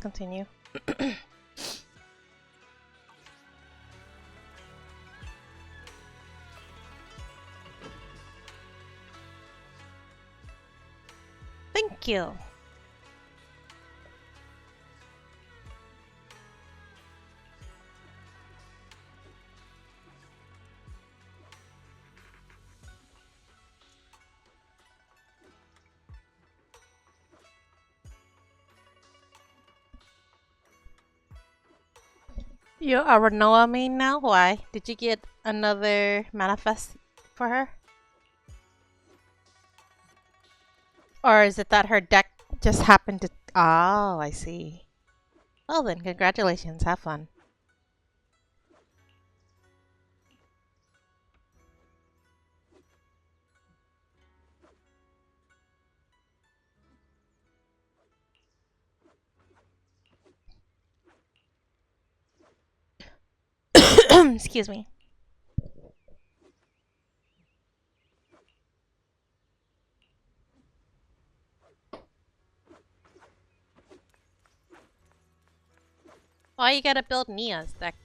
Continue. Thank you. You're a Renoa main now? Why? Did you get another manifest for her? Or is it that her deck just happened to... Oh, I see. Well then, congratulations. Have fun. Excuse me. Why you gotta build Nia's deck?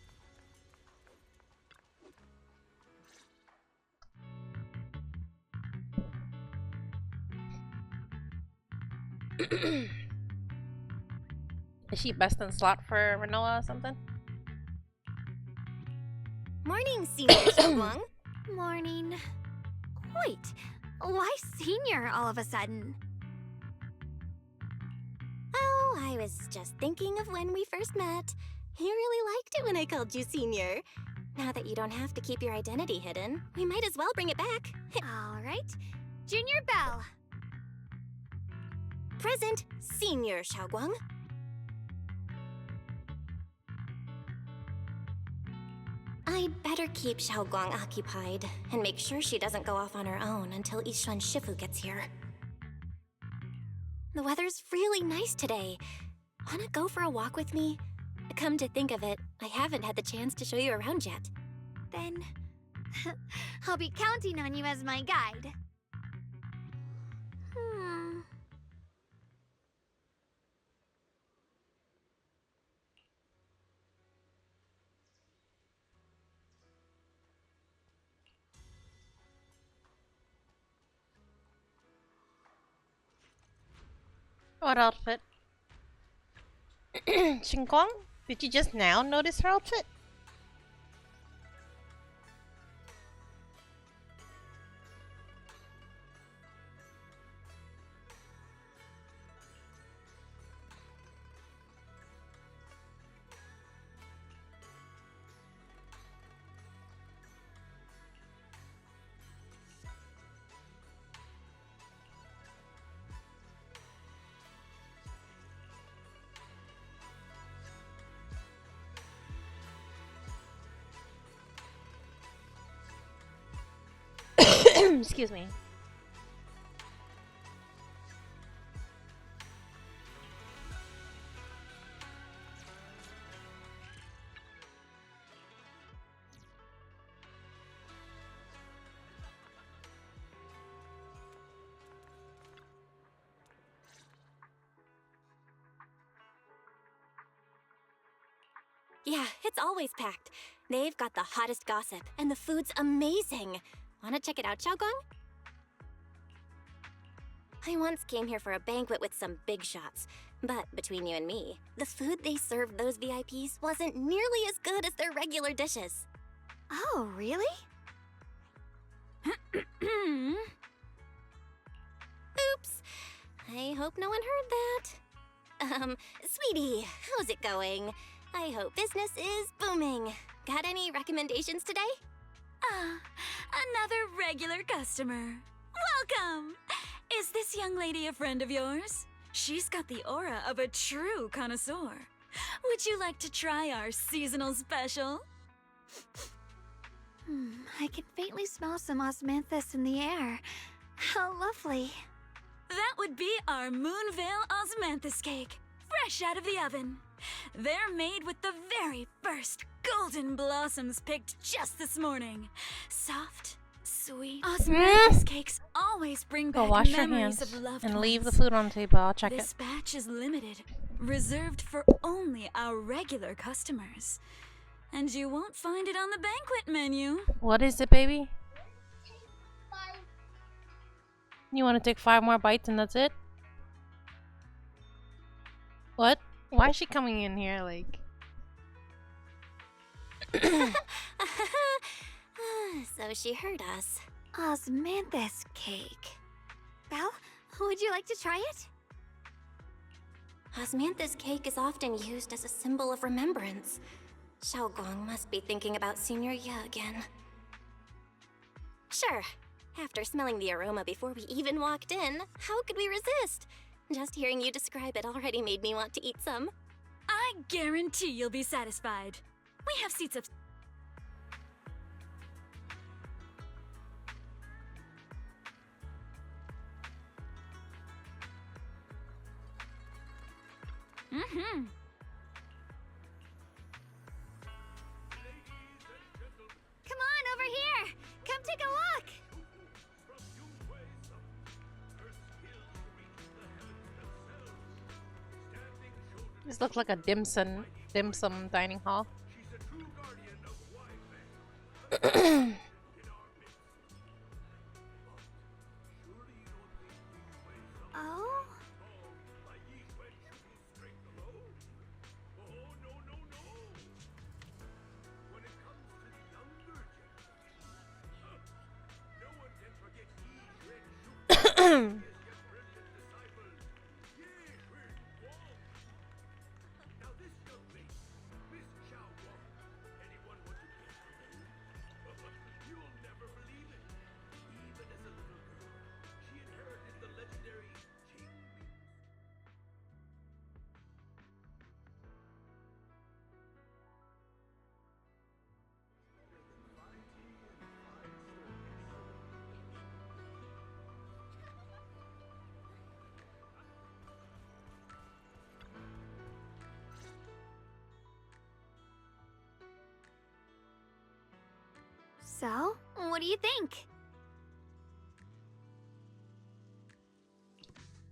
Is she best in slot for Renoa or something? Morning, Senior Ch5. Morning. Wait, why Senior all of a sudden? Oh, I was just thinking of when we first met. You really liked it when I called you Senior. Now that you don't have to keep your identity hidden, we might as well bring it back. All right. Junior Bell. Present, Senior Ch5. I'd better keep Xiaoguang occupied and make sure she doesn't go off on her own until Yishuan Shifu gets here. The weather's really nice today. Wanna go for a walk with me? Come to think of it, I haven't had the chance to show you around yet. Then, I'll be counting on you as my guide. What outfit? Xingguang? Did you just now notice her outfit? Excuse me. Yeah, it's always packed. They've got the hottest gossip, and the food's amazing. Wanna check it out, Xiaoguang? I once came here for a banquet with some big shots, but between you and me, the food they served those VIPs wasn't nearly as good as their regular dishes. Oh, really? Oops. I hope no one heard that. Sweetie, how's it going? I hope business is booming. Got any recommendations today? Another regular customer. Welcome! Is this young lady a friend of yours? She's got the aura of a true connoisseur. Would you like to try our seasonal special? I can faintly smell some osmanthus in the air. How lovely. That would be our Moonveil Osmanthus cake, fresh out of the oven. They're made with the very first golden blossoms picked just this morning. Soft, sweet. Osmanthus cakes always bring Go back wash your memories hands of loved and ones. leave the food on the table. I'll check This it. batch is limited. reserved for only our regular customers. And you won't find it on the banquet menu. What is it, baby? You want to take 5 more bites and that's it? What? Why is she coming in here like... So she heard us. Osmanthus cake. Belle, would you like to try it? Osmanthus cake is often used as a symbol of remembrance. Xiaogong must be thinking about Senior Ye again. Sure. After smelling the aroma before we even walked in, how could we resist? Just hearing you describe it already made me want to eat some. I guarantee you'll be satisfied. We have seats up. Mm-hmm. Come on, over here! Come take a look! This looks like a dim sum dining hall. Oh? So, what do you think?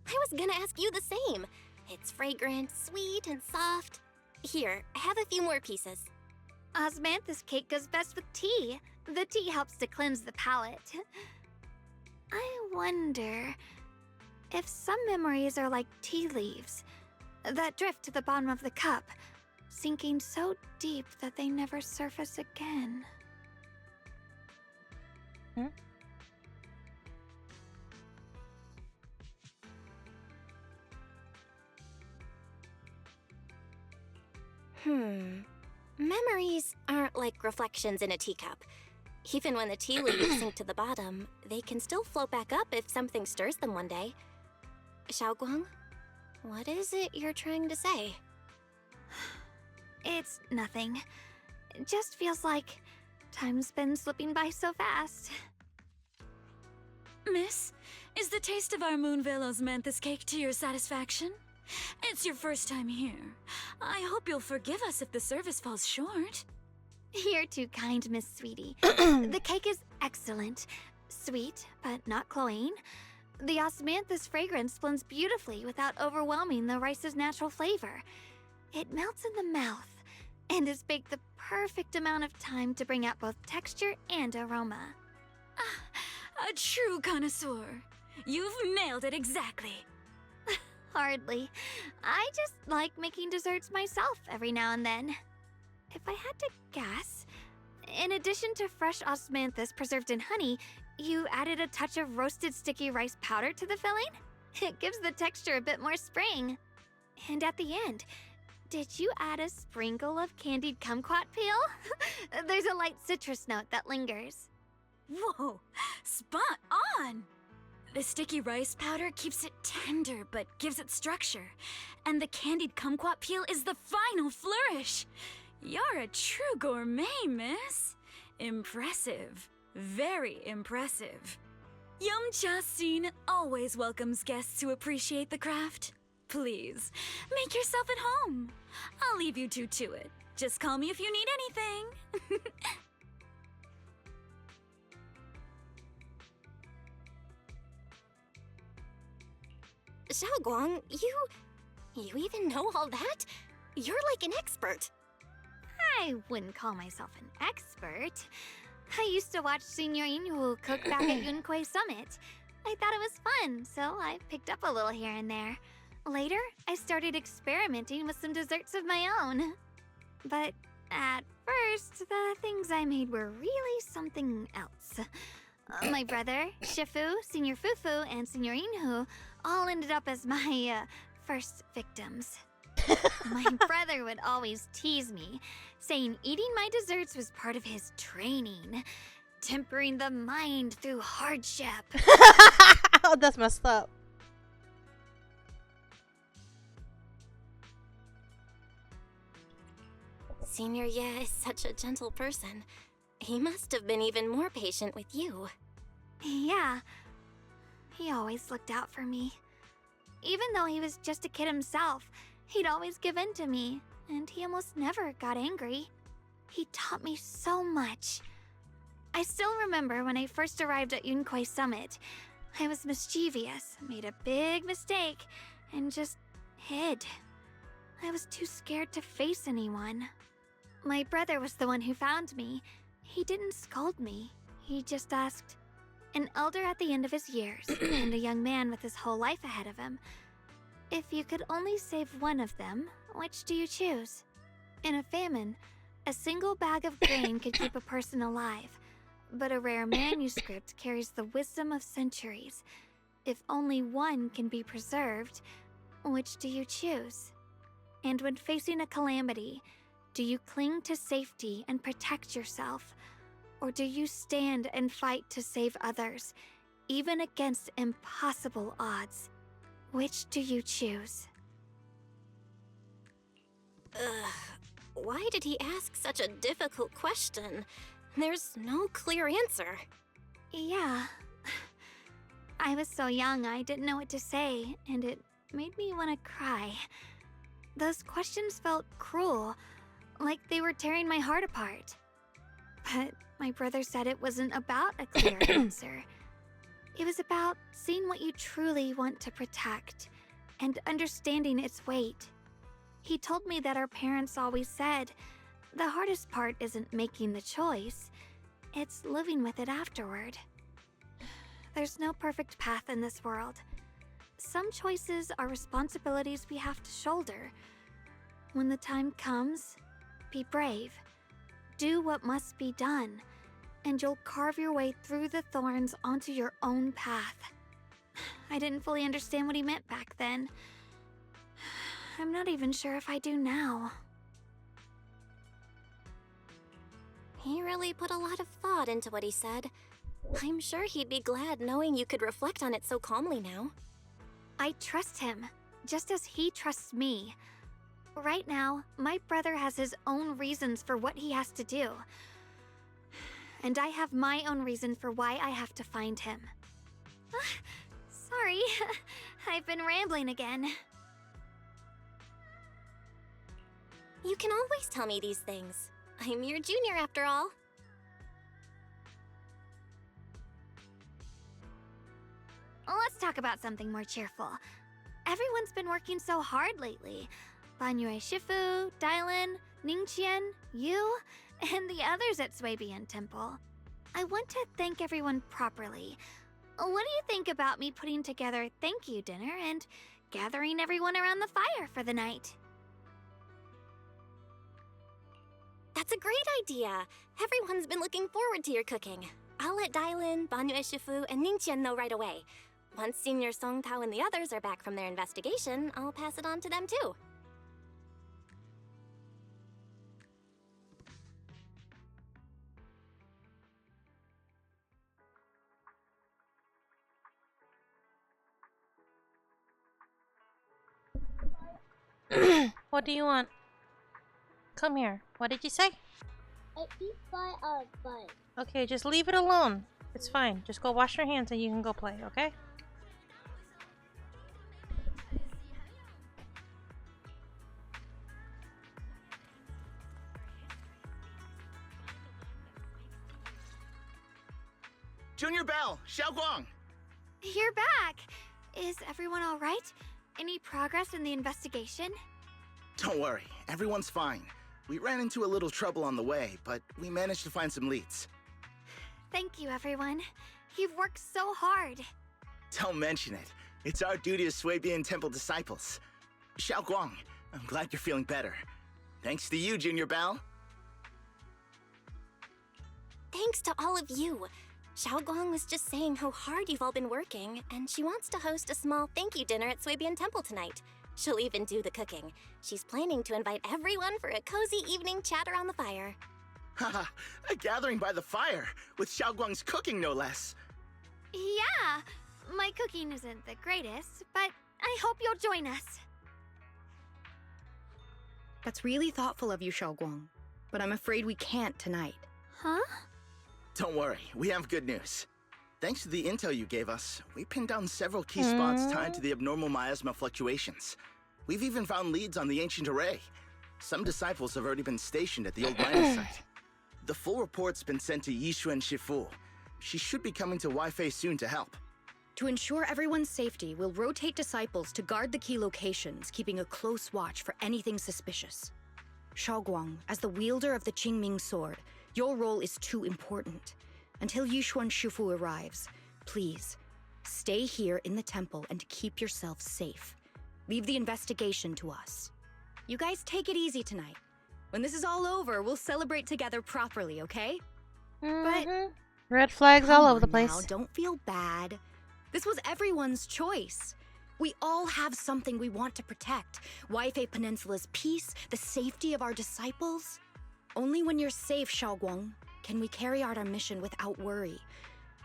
I was gonna ask you the same. It's fragrant, sweet, and soft. Here, have a few more pieces. Osmanthus cake goes best with tea. The tea helps to cleanse the palate. I wonder if some memories are like tea leaves that drift to the bottom of the cup, sinking so deep that they never surface again. Memories aren't like reflections in a teacup. Even when the tea leaves sink to the bottom, they can still float back up if something stirs them one day. Xiaoguang, what is it you're trying to say? It's nothing. It just feels like time's been slipping by so fast. Miss, is the taste of our Moonvale Osmanthus cake to your satisfaction? It's your first time here. I hope you'll forgive us if the service falls short. You're too kind, Miss Sweetie. The cake is excellent. Sweet, but not cloying. The osmanthus fragrance blends beautifully without overwhelming the rice's natural flavor. It melts in the mouth and is baked the perfect amount of time to bring out both texture and aroma. A true connoisseur. You've nailed it exactly. Hardly. I just like making desserts myself every now and then. If I had to guess, in addition to fresh osmanthus preserved in honey, you added a touch of roasted sticky rice powder to the filling? It gives the texture a bit more spring. And at the end, did you add a sprinkle of candied kumquat peel? There's a light citrus note that lingers. Whoa, spot on! The sticky rice powder keeps it tender but gives it structure. And the candied kumquat peel is the final flourish. You're a true gourmet, miss. Impressive. Very impressive. Yum-Cha Scene always welcomes guests who appreciate the craft. Please, make yourself at home. I'll leave you two to it. Just call me if you need anything. Xiaoguang, you... You even know all that? You're like an expert. I wouldn't call myself an expert. I used to watch Senior Inhu cook back at Yunquay Summit. I thought it was fun, so I picked up a little here and there. Later, I started experimenting with some desserts of my own. But at first, the things I made were really something else. My brother, Ch5, Senior Fufu, and Senior Inhu all ended up as my first victims. My brother would always tease me, saying eating my desserts was part of his training, tempering the mind through hardship. Oh, that's messed up. Senior Ye is such a gentle person. He must have been even more patient with you. Yeah, he always looked out for me. Even though he was just a kid himself, he'd always give in to me, and he almost never got angry. He taught me so much. I still remember when I first arrived at Yunquay Summit. I was mischievous, made a big mistake, and just hid. I was too scared to face anyone. My brother was the one who found me. He didn't scold me. He just asked, an elder at the end of his years, and a young man with his whole life ahead of him, if you could only save one of them, which do you choose? In a famine, a single bag of grain could keep a person alive, but a rare manuscript carries the wisdom of centuries. If only one can be preserved, which do you choose? And when facing a calamity, do you cling to safety and protect yourself? Or do you stand and fight to save others, even against impossible odds? Which do you choose? Why did he ask such a difficult question? There's no clear answer. Yeah. I was so young I didn't know what to say, and it made me want to cry. Those questions felt cruel, like they were tearing my heart apart. But my brother said it wasn't about a clear answer. It was about seeing what you truly want to protect and understanding its weight. He told me that our parents always said, the hardest part isn't making the choice, it's living with it afterward. There's no perfect path in this world. Some choices are responsibilities we have to shoulder. When the time comes, be brave. Do what must be done, and you'll carve your way through the thorns onto your own path. I didn't fully understand what he meant back then. I'm not even sure if I do now. He really put a lot of thought into what he said. I'm sure he'd be glad knowing you could reflect on it so calmly now. I trust him, just as he trusts me. Right now, my brother has his own reasons for what he has to do. And I have my own reason for why I have to find him. Sorry, I've been rambling again. You can always tell me these things. I'm your junior after all. Let's talk about something more cheerful. Everyone's been working so hard lately. Banyue Shifu, Dylan, Ningqian, you, and the others at Swabian Temple. I want to thank everyone properly. What do you think about me putting together a thank you dinner and gathering everyone around the fire for the night? That's a great idea. Everyone's been looking forward to your cooking. I'll let Dylan, Banyue Shifu, and Ningqian know right away. Once Senior Song Tao and the others are back from their investigation, I'll pass it on to them too. What do you want? Come here. What did you say? I eat by a bite. Okay, just leave it alone. It's fine. Just go wash your hands and you can go play, okay? Junior Bell, Xiaoguang. You're back! Is everyone all right? Any progress in the investigation? Don't worry, everyone's fine. We ran into a little trouble on the way, but we managed to find some leads. Thank you, everyone. You've worked so hard. Don't mention it. It's our duty as Swabian Temple disciples. Xiao Guang, I'm glad you're feeling better. Thanks to you, Junior Bao. Thanks to all of you. Xiao Guang was just saying how hard you've all been working, and she wants to host a small thank you dinner at Swabian Temple tonight. She'll even do the cooking. She's planning to invite everyone for a cozy evening chat around the fire. Haha, a gathering by the fire, with Xiao Guang's cooking no less. Yeah, my cooking isn't the greatest, but I hope you'll join us. That's really thoughtful of you, Xiaoguang. But I'm afraid we can't tonight. Huh? Don't worry, we have good news. Thanks to the intel you gave us, we pinned down several key spots tied to the abnormal miasma fluctuations. We've even found leads on the ancient array. Some disciples have already been stationed at the old mining site. The full report's been sent to Yishu and Ch5. She should be coming to Ch5 soon to help. To ensure everyone's safety, we'll rotate disciples to guard the key locations, keeping a close watch for anything suspicious. Xiaoguang, as the wielder of the Qingming sword, your role is too important. Until Yishuan Shifu arrives, please, stay here in the temple and keep yourself safe. Leave the investigation to us. You guys take it easy tonight. When this is all over, we'll celebrate together properly, okay? But red flags all Come over the on place. now, don't feel bad. This was everyone's choice. We all have something we want to protect. Ch5 Peninsula's peace, the safety of our disciples. Only when you're safe, Xiaoguang, can we carry out our mission without worry.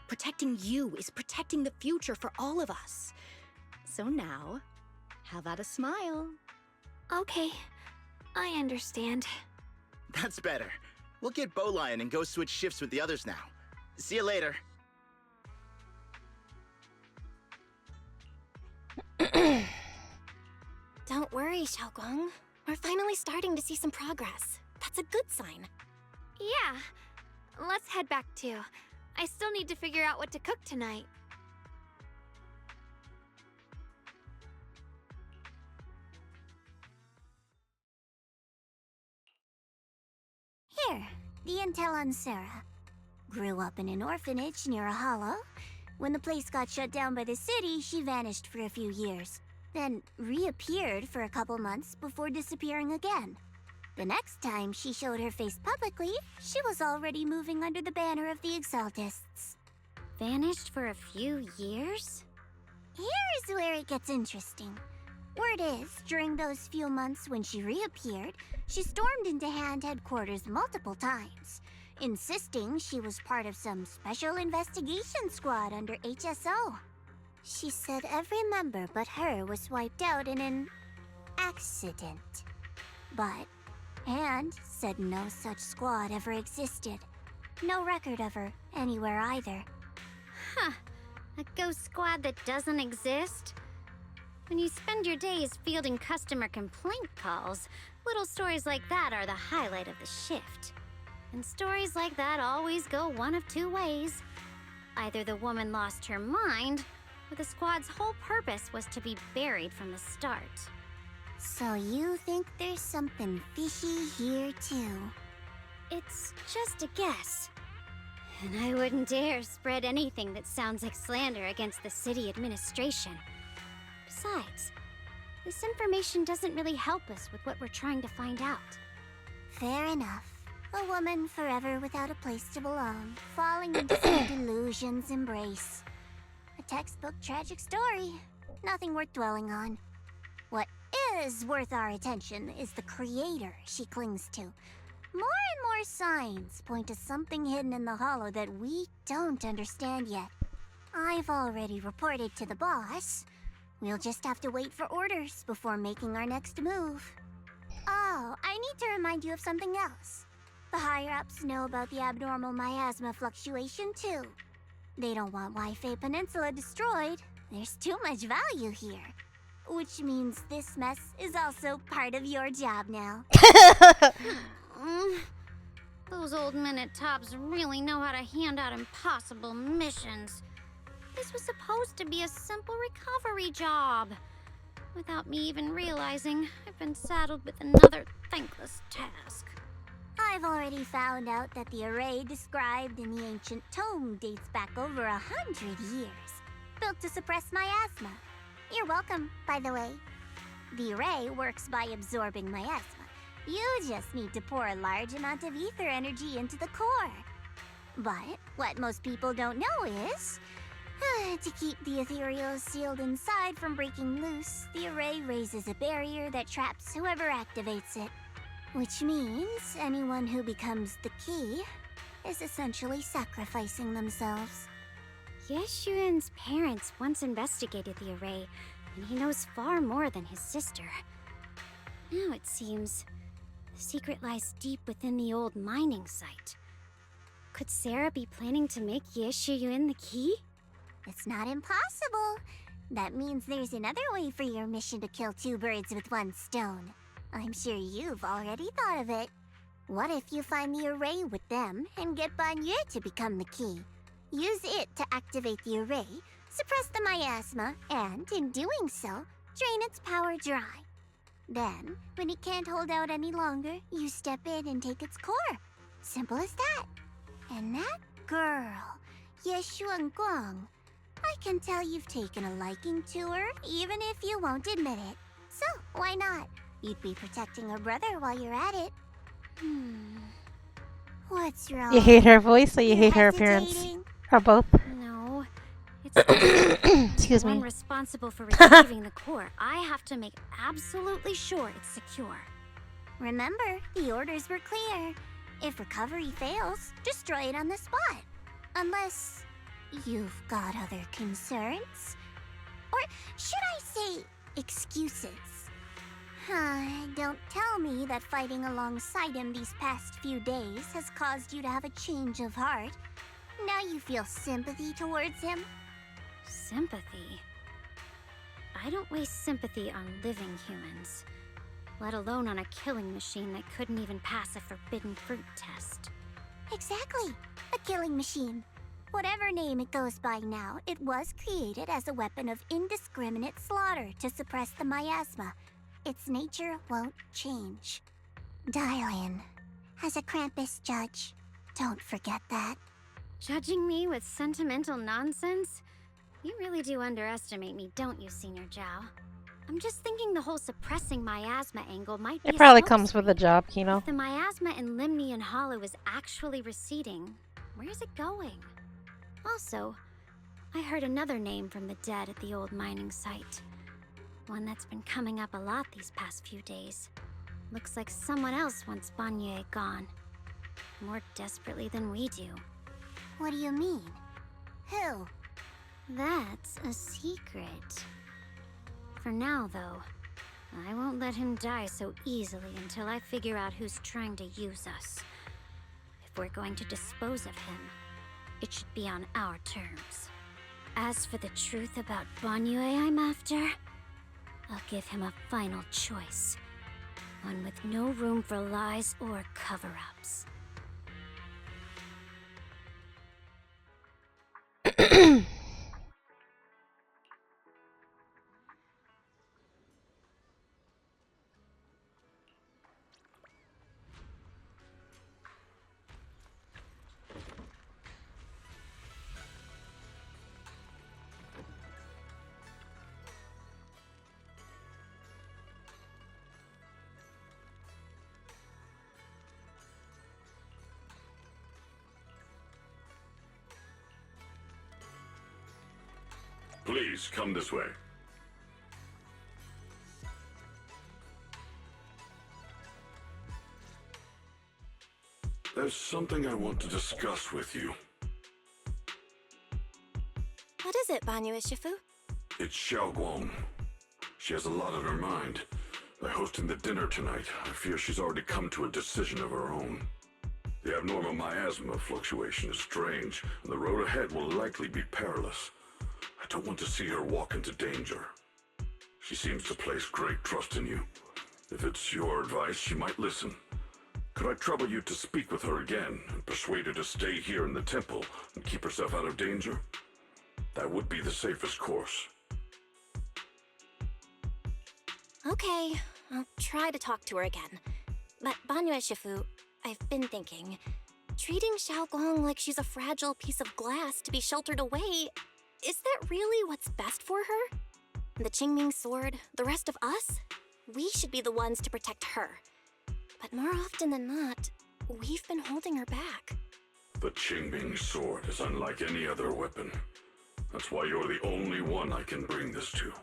Protecting you is protecting the future for all of us. So now, how about a smile? okay, I understand. That's better. We'll get Bowlion and go switch shifts with the others now. See you later. Don't worry, Xiao Guang. We're finally starting to see some progress. That's a good sign. Yeah, let's head back too. I still need to figure out what to cook tonight. Here, the intel on Sarah. Grew up in an orphanage near a hollow. When the place got shut down by the city, she vanished for a few years. Then reappeared for a couple months before disappearing again. The next time she showed her face publicly, she was already moving under the banner of the Exaltists. Vanished for a few years? Here's where it gets interesting. Word is, during those few months when she reappeared, she stormed into Hand headquarters multiple times, insisting she was part of some special investigation squad under HSO. She said every member but her was wiped out in an accident. But Hand said no such squad ever existed. No record of her anywhere either. Huh. A ghost squad that doesn't exist? When you spend your days fielding customer complaint calls, little stories like that are the highlight of the shift. And stories like that always go one of two ways. Either the woman lost her mind, or the squad's whole purpose was to be buried from the start. So you think there's something fishy here too? It's just a guess. And I wouldn't dare spread anything that sounds like slander against the city administration. Besides, this information doesn't really help us with what we're trying to find out. Fair enough. A woman forever without a place to belong, falling into some delusion's embrace. A textbook tragic story. Nothing worth dwelling on. What is worth our attention is the creator she clings to. More and more signs point to something hidden in the hollow that we don't understand yet. I've already reported to the boss. We'll just have to wait for orders before making our next move. Oh, I need to remind you of something else. The higher-ups know about the abnormal miasma fluctuation, too. They don't want Ch5 Peninsula destroyed. There's too much value here. Which means this mess is also part of your job now. Those old men at Tops really know how to hand out impossible missions. This was supposed to be a simple recovery job. Without me even realizing, I've been saddled with another thankless task. I've already found out that the array described in the ancient tome dates back over 100 years, built to suppress miasma. You're welcome, by the way. The array works by absorbing miasma. You just need to pour a large amount of ether energy into the core. But what most people don't know is, to keep the ethereal sealed inside from breaking loose, the array raises a barrier that traps whoever activates it. Which means anyone who becomes the key is essentially sacrificing themselves. Yeshuan's parents once investigated the array, and he knows far more than his sister. Now it seems the secret lies deep within the old mining site. Could Sarah be planning to make Yeshuyun the key? It's not impossible. That means there's another way for your mission to kill two birds with one stone. I'm sure you've already thought of it. What if you find the array with them and get Banye to become the key? Use it to activate the array, suppress the miasma, and, in doing so, drain its power dry. Then, when it can't hold out any longer, you step in and take its core. Simple as that. And that girl, Yeshuan Guang, I can tell you've taken a liking to her, even if you won't admit it. So, why not? You'd be protecting her brother while you're at it. What's wrong? You hate her voice or you You're hate her appearance? hesitating? Or both? No. It's Excuse the one me. responsible for retrieving the core. I have to make absolutely sure it's secure. Remember, the orders were clear. If recovery fails, destroy it on the spot. Unless you've got other concerns. Or should I say, excuses? Don't tell me that fighting alongside him these past few days has caused you to have a change of heart. Now you feel sympathy towards him? Sympathy? I don't waste sympathy on living humans, let alone on a killing machine that couldn't even pass a forbidden fruit test. Exactly. A killing machine. Whatever name it goes by now, it was created as a weapon of indiscriminate slaughter to suppress the miasma. Its nature won't change. Dial in. As a Krampus judge, don't forget that. Judging me with sentimental nonsense? You really do underestimate me, don't you, Senior Zhao? I'm just thinking the whole suppressing miasma angle might be It probably a comes with a job, Kino. If the miasma in Limnian Hollow is actually receding, where's it going? Also, I heard another name from the dead at the old mining site. One that's been coming up a lot these past few days. Looks like someone else wants Banye gone. More desperately than we do. What do you mean? Who? That's a secret. For now, though, I won't let him die so easily until I figure out who's trying to use us. If we're going to dispose of him, it should be on our terms. As for the truth about Banye I'm after, I'll give him a final choice. One with no room for lies or cover-ups. Please, come this way. There's something I want to discuss with you. What is it, Banye Shifu? It's Xiaoguang. She has a lot on her mind. By hosting the dinner tonight, I fear she's already come to a decision of her own. The abnormal miasma fluctuation is strange, and the road ahead will likely be perilous. I don't want to see her walk into danger. She seems to place great trust in you. If it's your advice, she might listen. Could I trouble you to speak with her again and persuade her to stay here in the temple and keep herself out of danger? That would be the safest course. Okay, I'll try to talk to her again. But Banyue Shifu, I've been thinking, treating Xiaoguang like she's a fragile piece of glass to be sheltered away, is that really what's best for her? The Qingming sword, the rest of us? We should be the ones to protect her. But more often than not, we've been holding her back. The Qingming sword is unlike any other weapon. That's why you're the only one I can bring this to.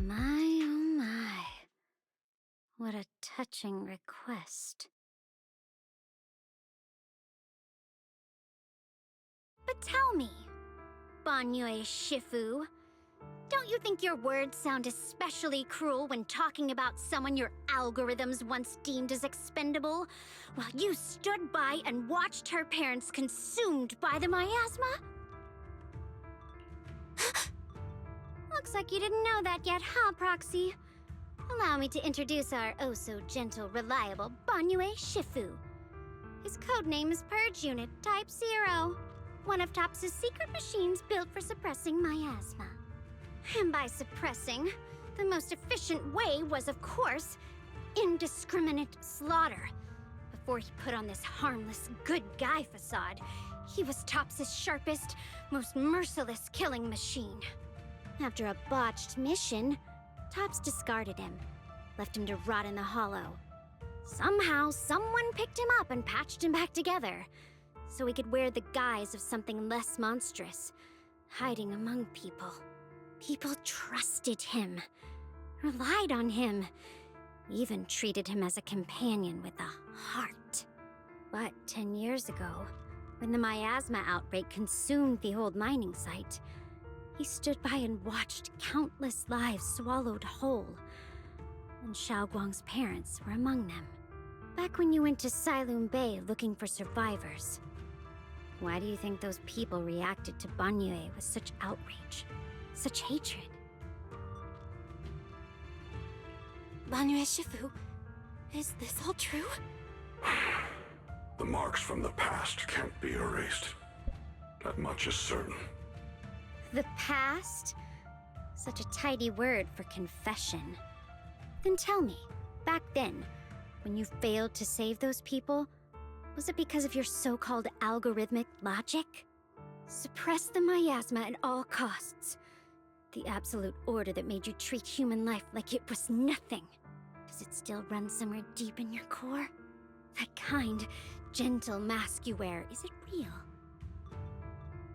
My, oh my. What a touching request. But tell me, Banyue Shifu, don't you think your words sound especially cruel when talking about someone your algorithms once deemed as expendable, while you stood by and watched her parents consumed by the miasma? Looks like you didn't know that yet, huh, Proxy? Allow me to introduce our oh-so-gentle, reliable Banyue Shifu. His codename is Purge Unit Type 0, one of TOPS' secret machines built for suppressing miasma. And by suppressing, the most efficient way was, of course, indiscriminate slaughter. Before he put on this harmless, good guy facade, he was TOPS' sharpest, most merciless killing machine. After a botched mission, TOPS discarded him, left him to rot in the hollow. Somehow, someone picked him up and patched him back together, so he could wear the guise of something less monstrous, hiding among people. People trusted him, relied on him, even treated him as a companion with a heart. But 10 years ago, when the miasma outbreak consumed the old mining site, he stood by and watched countless lives swallowed whole. And Xiaoguang's parents were among them. Back when you went to Silum Bay looking for survivors, why do you think those people reacted to Banyue with such outrage, such hatred? Banyue Shifu, is this all true? The marks from the past can't be erased. That much is certain. The past? Such a tidy word for confession. Then tell me, back then, when you failed to save those people, was it because of your so-called algorithmic logic? Suppress the miasma at all costs. The absolute order that made you treat human life like it was nothing. Does it still run somewhere deep in your core? That kind, gentle mask you wear, is it real?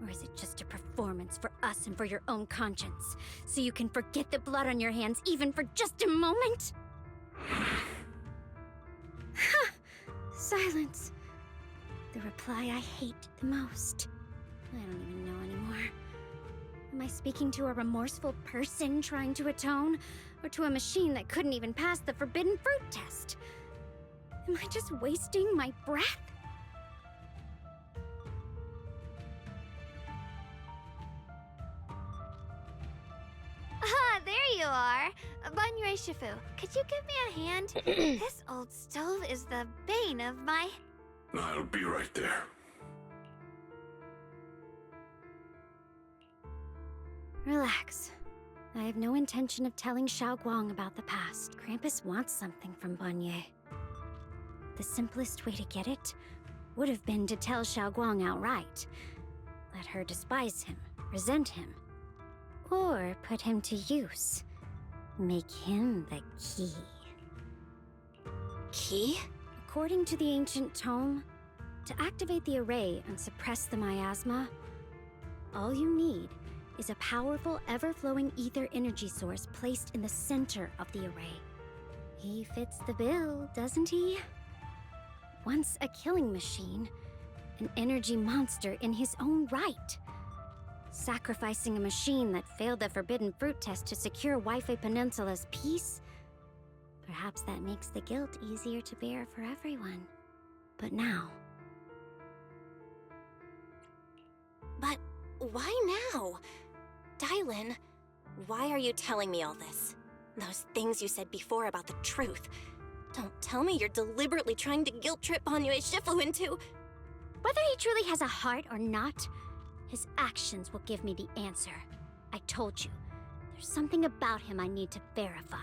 Or is it just a performance for us and for your own conscience, so you can forget the blood on your hands even for just a moment? Silence. The reply I hate the most. I don't even know anymore. Am I speaking to a remorseful person trying to atone, or to a machine that couldn't even pass the forbidden fruit test? Am I just wasting my breath? Ah, there you are. Banyue Shifu, could you give me a hand? This old stove is the bane of my... I'll be right there. Relax. I have no intention of telling Xiaoguang about the past. Krampus wants something from Banyue. The simplest way to get it would have been to tell Xiaoguang outright. Let her despise him, resent him, or put him to use. Make him the key. Key? According to the ancient tome, to activate the array and suppress the miasma, all you need is a powerful, ever-flowing ether energy source placed in the center of the array. He fits the bill, doesn't he? Once a killing machine, an energy monster in his own right. Sacrificing a machine that failed the forbidden fruit test to secure Wi-Fi Peninsula's peace? Perhaps that makes the guilt easier to bear for everyone. But now... But why now? Dylan, why are you telling me all this? Those things you said before about the truth. Don't tell me you're deliberately trying to guilt-trip Banyue Shifu into... Whether he truly has a heart or not, his actions will give me the answer. I told you, There's something about him I need to verify.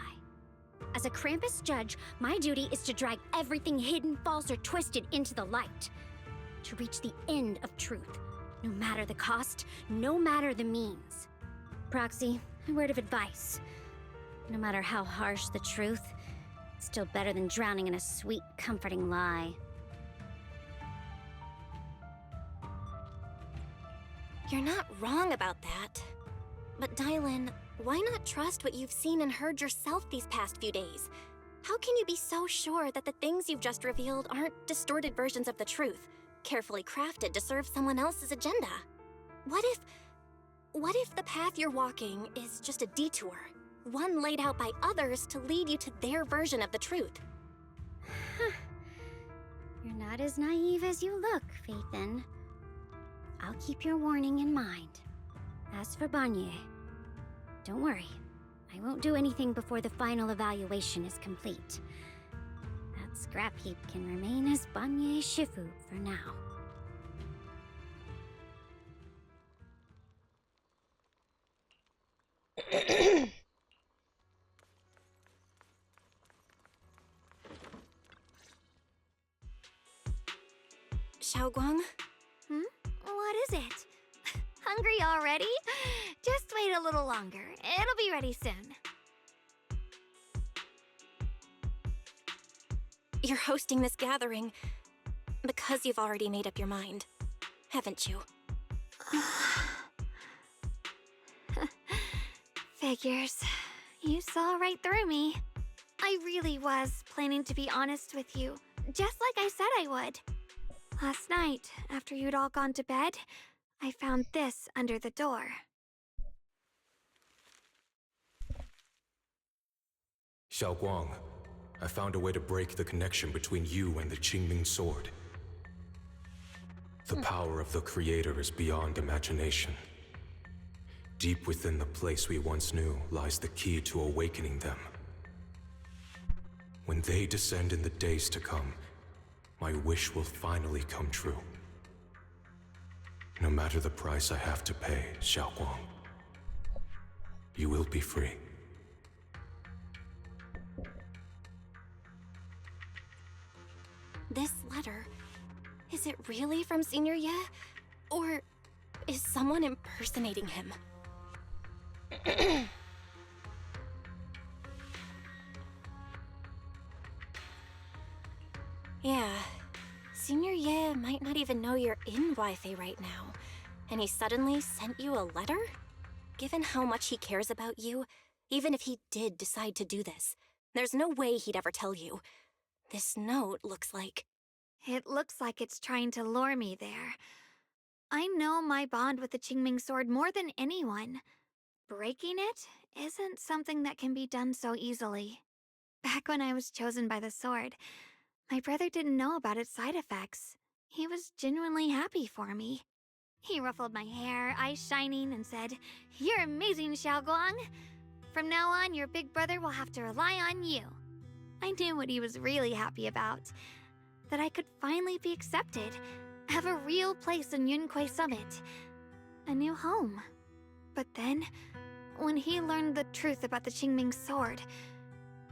As a Krampus judge, my duty is to drag everything hidden, false, or twisted into the light. To reach the end of truth, no matter the cost, no matter the means. Proxy, a word of advice. No matter how harsh the truth, it's still better than drowning in a sweet, comforting lie. You're not wrong about that. But Dylan, why not trust what you've seen and heard yourself these past few days? How can you be so sure that the things you've just revealed aren't distorted versions of the truth, carefully crafted to serve someone else's agenda? What if the path you're walking is just a detour, one laid out by others to lead you to their version of the truth? You're not as naive as you look, Faithin. I'll keep your warning in mind. As for Banye, don't worry. I won't do anything before the final evaluation is complete. That scrap heap can remain as Banye Shifu for now. Xiaoguang? What is it? Hungry already? Just wait a little longer. It'll be ready soon. You're hosting this gathering because you've already made up your mind, haven't you? Figures. You saw right through me. I really was planning to be honest with you, just like I said I would. Last night, after you'd all gone to bed, I found this under the door. Xiaoguang, I found a way to break the connection between you and the Qingming sword. The power of the Creator is beyond imagination. Deep within the place we once knew lies the key to awakening them. When they descend in the days to come, my wish will finally come true. No matter the price I have to pay, Xiaoguang, you will be free. This letter, is it really from Senior Ye? Or is someone impersonating him? Yeah, Senior Ye might not even know you're in Wi-Fi right now, and he suddenly sent you a letter? Given how much he cares about you, even if he did decide to do this, there's no way he'd ever tell you. This note looks like... It looks like it's trying to lure me there. I know my bond with the Qingming sword more than anyone. Breaking it isn't something that can be done so easily. Back when I was chosen by the sword, my brother didn't know about its side effects. He was genuinely happy for me. He ruffled my hair, eyes shining, and said, "You're amazing, Xiaoguang. From now on, your big brother will have to rely on you." I knew what he was really happy about. That I could finally be accepted, have a real place in Yunquei Summit, a new home. But then, when he learned the truth about the Qingming sword,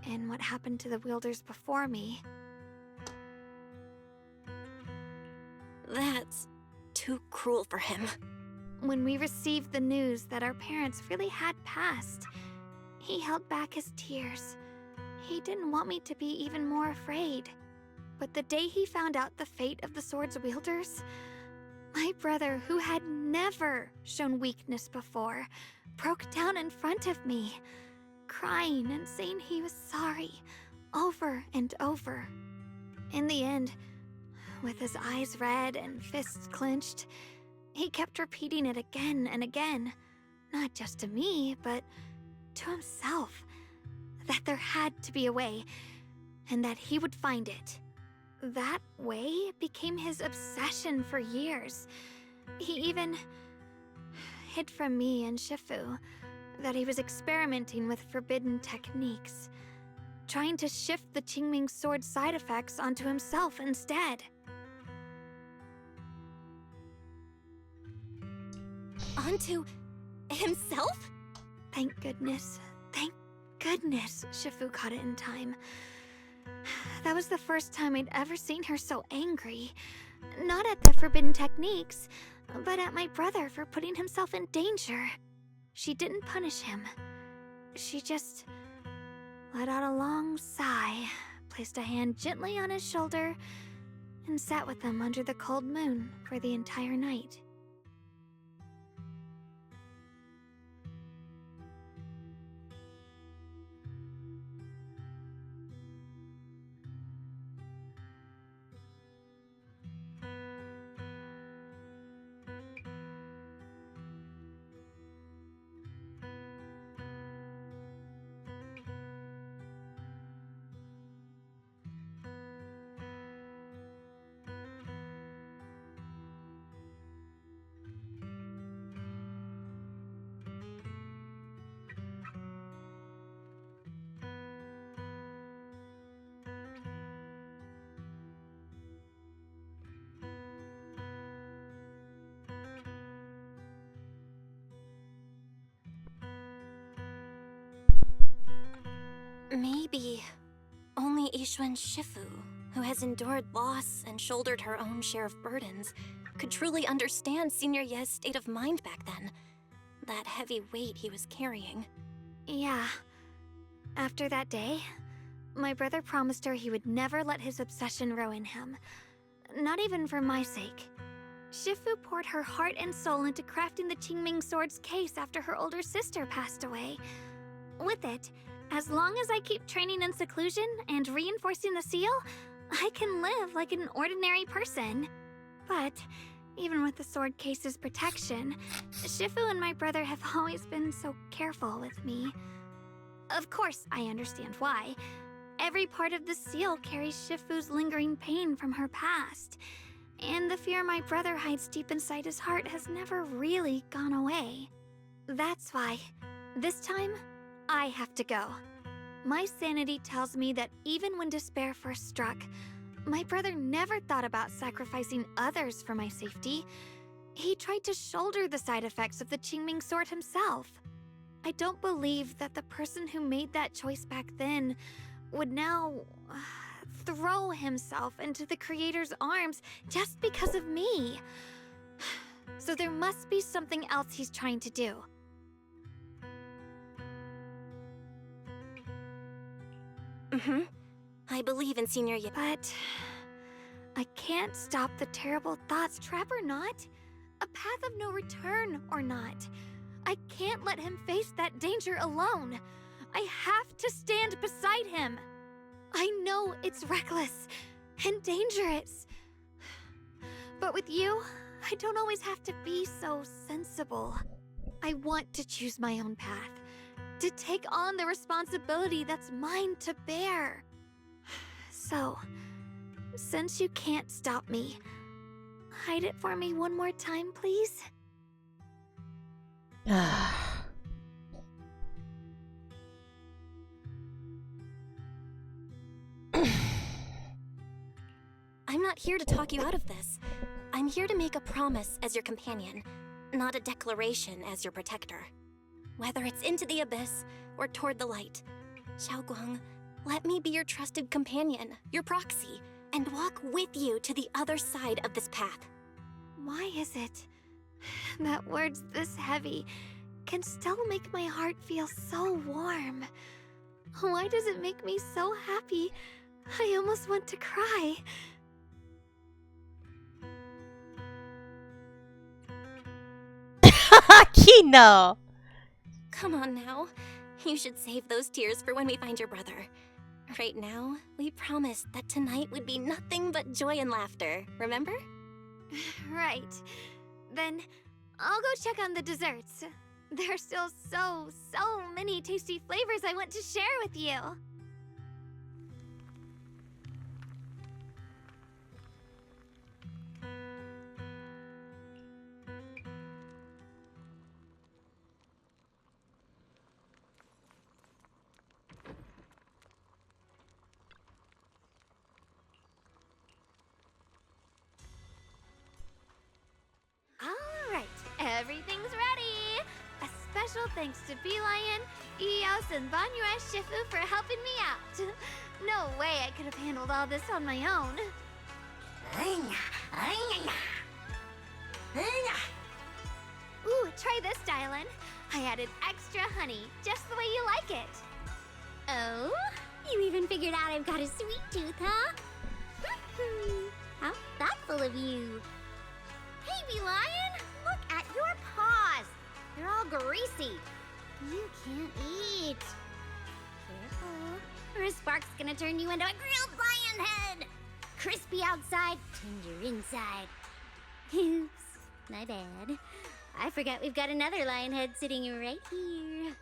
and what happened to the wielders before me... That's too cruel for him. When we received the news that our parents really had passed, he held back his tears. He didn't want me to be even more afraid. But the day he found out the fate of the sword's wielders, my brother, who had never shown weakness before, broke down in front of me, crying and saying he was sorry, over and over. In the end, with his eyes red and fists clenched, he kept repeating it again and again, not just to me, but to himself, that there had to be a way, and that he would find it. That way became his obsession for years. He even hid from me and Shifu that he was experimenting with forbidden techniques, trying to shift the Qingming sword side effects onto himself instead. Onto himself? Thank goodness. Thank goodness Shifu caught it in time. That was the first time I'd ever seen her so angry. Not at the forbidden techniques, but at my brother for putting himself in danger. She didn't punish him. She just let out a long sigh, placed a hand gently on his shoulder, and sat with him under the cold moon for the entire night. Maybe only Ishuan Shifu, who has endured loss and shouldered her own share of burdens, could truly understand Senior Ye's state of mind back then. That heavy weight he was carrying. Yeah. After that day, my brother promised her he would never let his obsession ruin him. Not even for my sake. Shifu poured her heart and soul into crafting the Qingming Sword's case after her older sister passed away. With it, as long as I keep training in seclusion and reinforcing the seal, I can live like an ordinary person. But even with the sword case's protection, Shifu and my brother have always been so careful with me. Of course, I understand why. Every part of the seal carries Shifu's lingering pain from her past, and the fear my brother hides deep inside his heart has never really gone away. That's why, this time, I have to go. My sanity tells me that even when despair first struck, my brother never thought about sacrificing others for my safety. He tried to shoulder the side effects of the Qingming Sword himself. I don't believe that the person who made that choice back then would now throw himself into the Creator's arms just because of me. So there must be something else he's trying to do. I believe in Senior Ye. But I can't stop the terrible thoughts, trap or not. A path of no return or not. I can't let him face that danger alone. I have to stand beside him. I know it's reckless and dangerous. But with you, I don't always have to be so sensible. I want to choose my own path. To take on the responsibility that's mine to bear. So, since you can't stop me, hide it for me one more time, please? I'm not here to talk you out of this. I'm here to make a promise as your companion, not a declaration as your protector. Whether it's into the abyss or toward the light, Xiaoguang, let me be your trusted companion, your proxy, and walk with you to the other side of this path. Why is it that words this heavy can still make my heart feel so warm? Why does it make me so happy I almost want to cry? Kino! Come on now. You should save those tears for when we find your brother. Right now, we promised that tonight would be nothing but joy and laughter, remember? Right. Then I'll go check on the desserts. There's still so many tasty flavors I want to share with you. Everything's ready! A special thanks to Bee Lion, Eos, and Banyue Shifu for helping me out. No way I could have handled all this on my own. Ooh, try this, Dylan. I added extra honey, just the way you like it. Oh? You even figured out I've got a sweet tooth, huh? How thoughtful of you. Hey, Bee Lion! Look at your paws! They're all greasy. You can't eat. Careful, or a spark's gonna turn you into a grilled lion head! Crispy outside, tender inside. Oops, my bad. I forgot we've got another lion head sitting right here.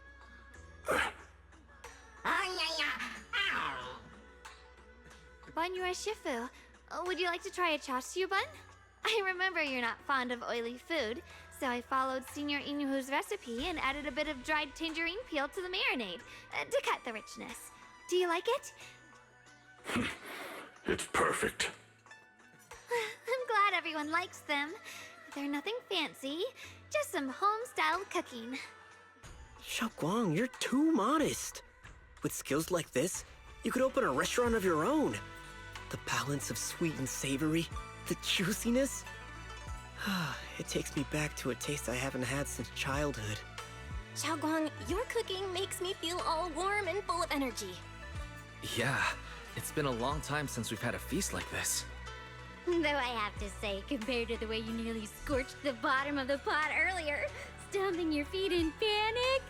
Banyue Shifu, would you like to try a chasu bun? I remember you're not fond of oily food, so I followed Senior Inuhu's recipe and added a bit of dried tangerine peel to the marinade to cut the richness. Do you like it? It's perfect. I'm glad everyone likes them. They're nothing fancy, just some home-styled cooking. Xiaoguang, you're too modest. With skills like this, you could open a restaurant of your own. The balance of sweet and savory, the juiciness. It takes me back to a taste I haven't had since childhood. Xiaoguang, your cooking makes me feel all warm and full of energy. Yeah, it's been a long time since we've had a feast like this. Though I have to say, compared to the way you nearly scorched the bottom of the pot earlier, stomping your feet in panic,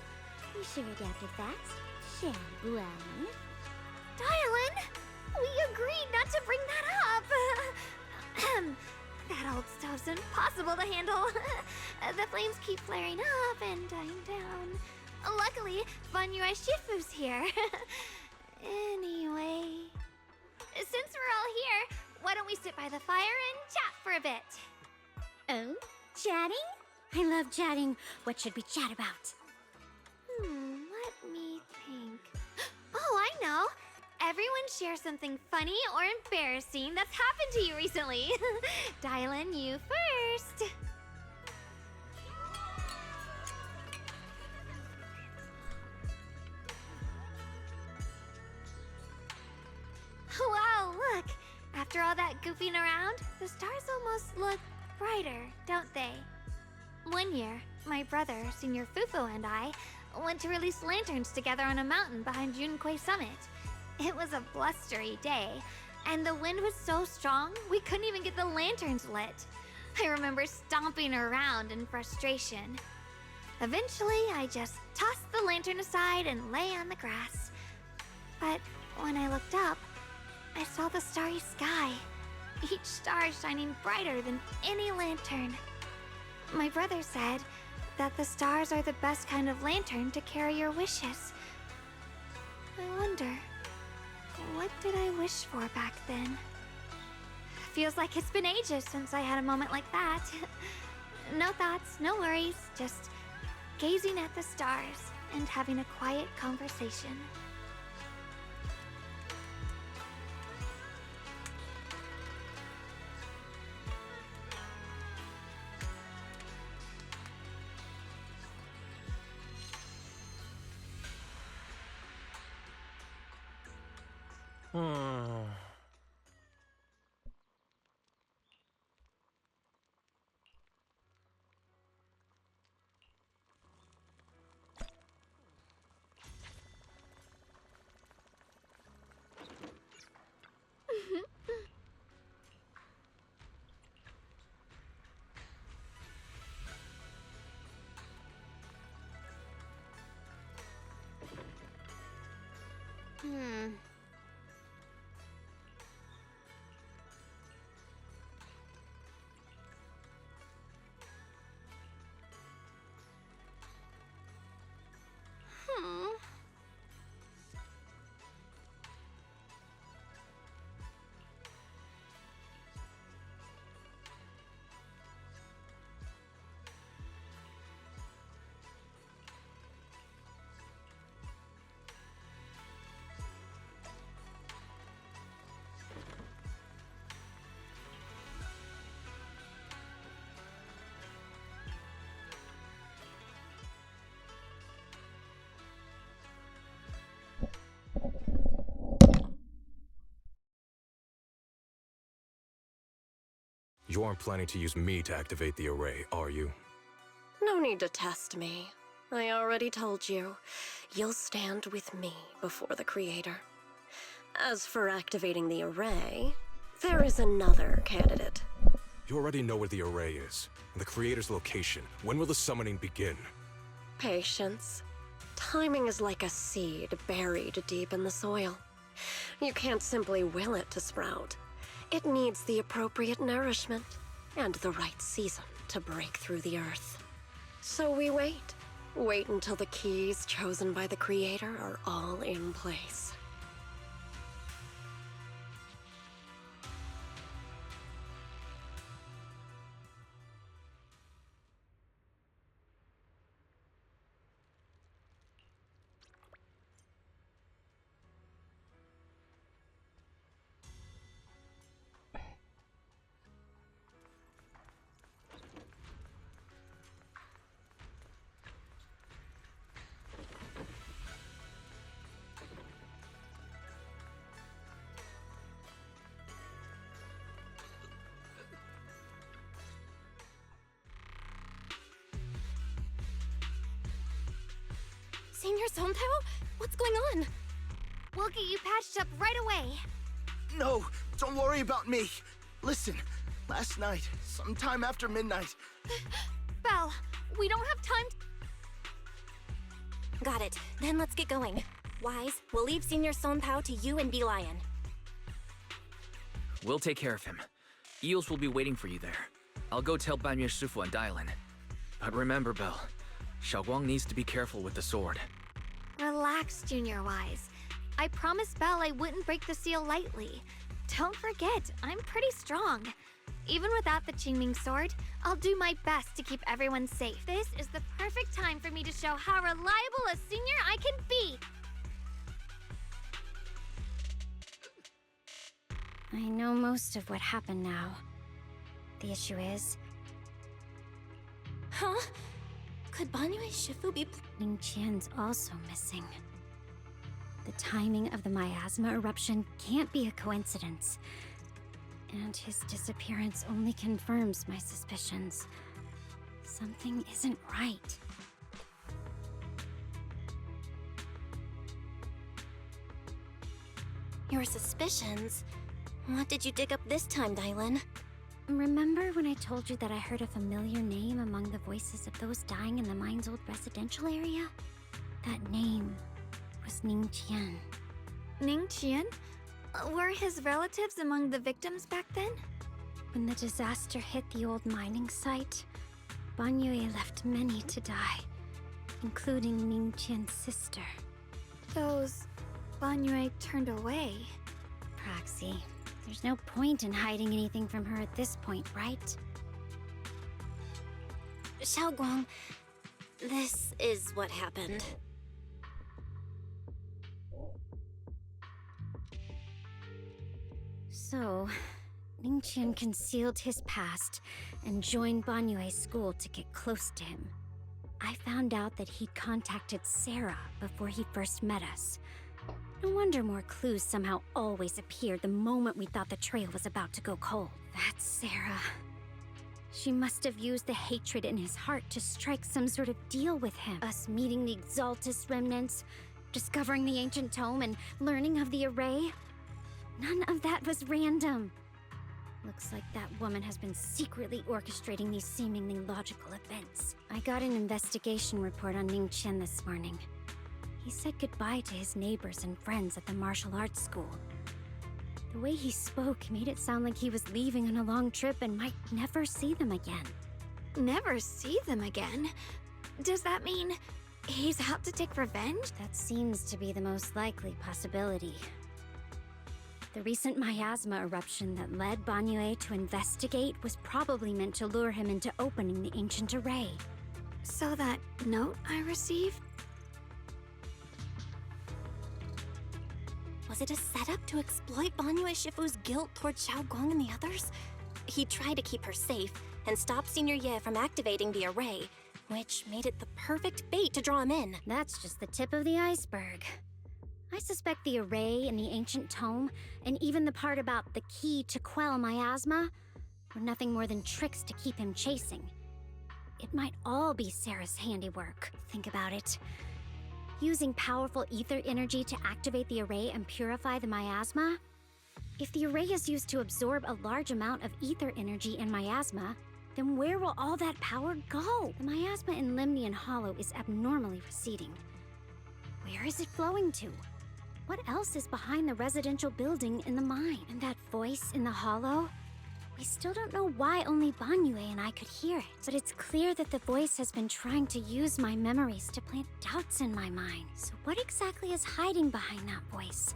you sure adapted fast, Xiaoguang. Dylan, we agreed not to bring that up. That old stove's impossible to handle. The flames keep flaring up and dying down. Luckily, Banyue Shifu's here. Anyway, since we're all here, why don't we sit by the fire and chat for a bit? Oh, chatting? I love chatting. What should we chat about? Let me think. Oh, I know. Everyone share something funny or embarrassing that's happened to you recently. Dylan, you first. Wow, look. After all that goofing around, the stars almost look brighter, don't they? One year, my brother, Senior Fufu, and I went to release lanterns together on a mountain behind Junquei Summit. It was a blustery day, and the wind was so strong we couldn't even get the lanterns lit. I remember stomping around in frustration. Eventually, I just tossed the lantern aside and lay on the grass. But when I looked up, I saw the starry sky, each star shining brighter than any lantern. My brother said that the stars are the best kind of lantern to carry your wishes. I wonder, what did I wish for back then? Feels like it's been ages since I had a moment like that. No thoughts, no worries, just gazing at the stars and having a quiet conversation. You aren't planning to use me to activate the array, are you? No need to test me. I already told you. You'll stand with me before the Creator. As for activating the array, there is another candidate. You already know where the array is, and the Creator's location. When will the summoning begin? Patience. Timing is like a seed buried deep in the soil. You can't simply will it to sprout. It needs the appropriate nourishment and the right season to break through the earth. So we wait. Wait until the keys chosen by the Creator are all in place. Senior Sontao? What's going on? We'll get you patched up right away. No, don't worry about me. Listen, last night, sometime after midnight. Belle, we don't have time Got it. Then let's get going. Wise, we'll leave Senior Sontao to you and Lion. We'll take care of him. Eels will be waiting for you there. I'll go tell Banyu Shifu and Dylan. But remember, Belle, Xiaoguang needs to be careful with the sword. Relax, Junior Wise. I promised Belle I wouldn't break the seal lightly. Don't forget, I'm pretty strong. Even without the Qingming sword, I'll do my best to keep everyone safe. This is the perfect time for me to show how reliable a senior I can be. I know most of what happened now. The issue is... Huh? Could Banyu Shifu be... Ning Qian's also missing. The timing of the miasma eruption can't be a coincidence. And his disappearance only confirms my suspicions. Something isn't right. Your suspicions? What did you dig up this time, Dylan? Remember when I told you that I heard a familiar name among the voices of those dying in the mine's old residential area? That name was Ning Qian. Ning Qian? Were his relatives among the victims back then? When the disaster hit the old mining site, Banyue left many to die, including Ning Qian's sister. Those Banyue turned away. Proxy, there's no point in hiding anything from her at this point, right? Xiaoguang, this is what happened. So, Ning Qian concealed his past and joined Banyue's school to get close to him. I found out that he'd contacted Sarah before he first met us. No wonder more clues somehow always appeared the moment we thought the trail was about to go cold. That's Sarah. She must have used the hatred in his heart to strike some sort of deal with him. Us meeting the Exaltus remnants, discovering the ancient tome, and learning of the array. None of that was random. Looks like that woman has been secretly orchestrating these seemingly logical events. I got an investigation report on Ning Qian this morning. He said goodbye to his neighbors and friends at the martial arts school. The way he spoke made it sound like he was leaving on a long trip and might never see them again. Never see them again? Does that mean he's out to take revenge? That seems to be the most likely possibility. The recent miasma eruption that led Banyue to investigate was probably meant to lure him into opening the ancient array. So that note I received? Was it a setup to exploit Banyu Shifu's guilt toward Xiaoguang and the others? He tried to keep her safe and stop Senior Ye from activating the array, which made it the perfect bait to draw him in. That's just the tip of the iceberg. I suspect the array and the ancient tome, and even the part about the key to quell miasma, were nothing more than tricks to keep him chasing. It might all be Sarah's handiwork. Think about it. Using powerful ether energy to activate the array and purify the miasma? If the array is used to absorb a large amount of ether energy in miasma, then where will all that power go? The miasma in Limnian Hollow is abnormally receding. Where is it flowing to? What else is behind the residential building in the mine? And that voice in the hollow? We still don't know why only Banyue and I could hear it, but it's clear that the voice has been trying to use my memories to plant doubts in my mind. So what exactly is hiding behind that voice?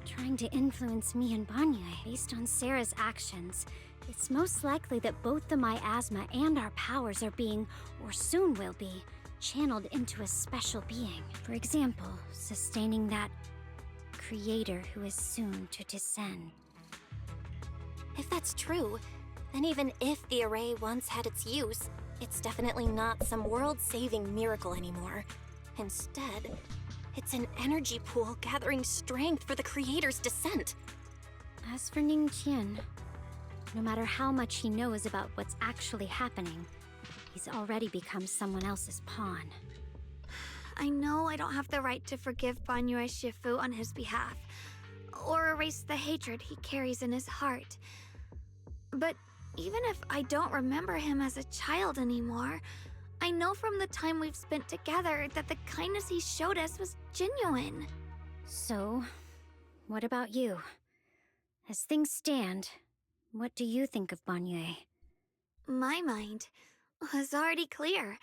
Trying to influence me and Banyue? Based on Sarah's actions, it's most likely that both the miasma and our powers are being, or soon will be, channeled into a special being. For example, sustaining that creator who is soon to descend. If that's true, then even if the array once had its use, it's definitely not some world-saving miracle anymore. Instead, it's an energy pool gathering strength for the creator's descent. As for Ningqian, no matter how much he knows about what's actually happening, he's already become someone else's pawn. I know I don't have the right to forgive Banyue Shifu on his behalf, or erase the hatred he carries in his heart. But even if I don't remember him as a child anymore, I know from the time we've spent together that the kindness he showed us was genuine. So, what about you? As things stand, what do you think of Banyue? My mind was already clear.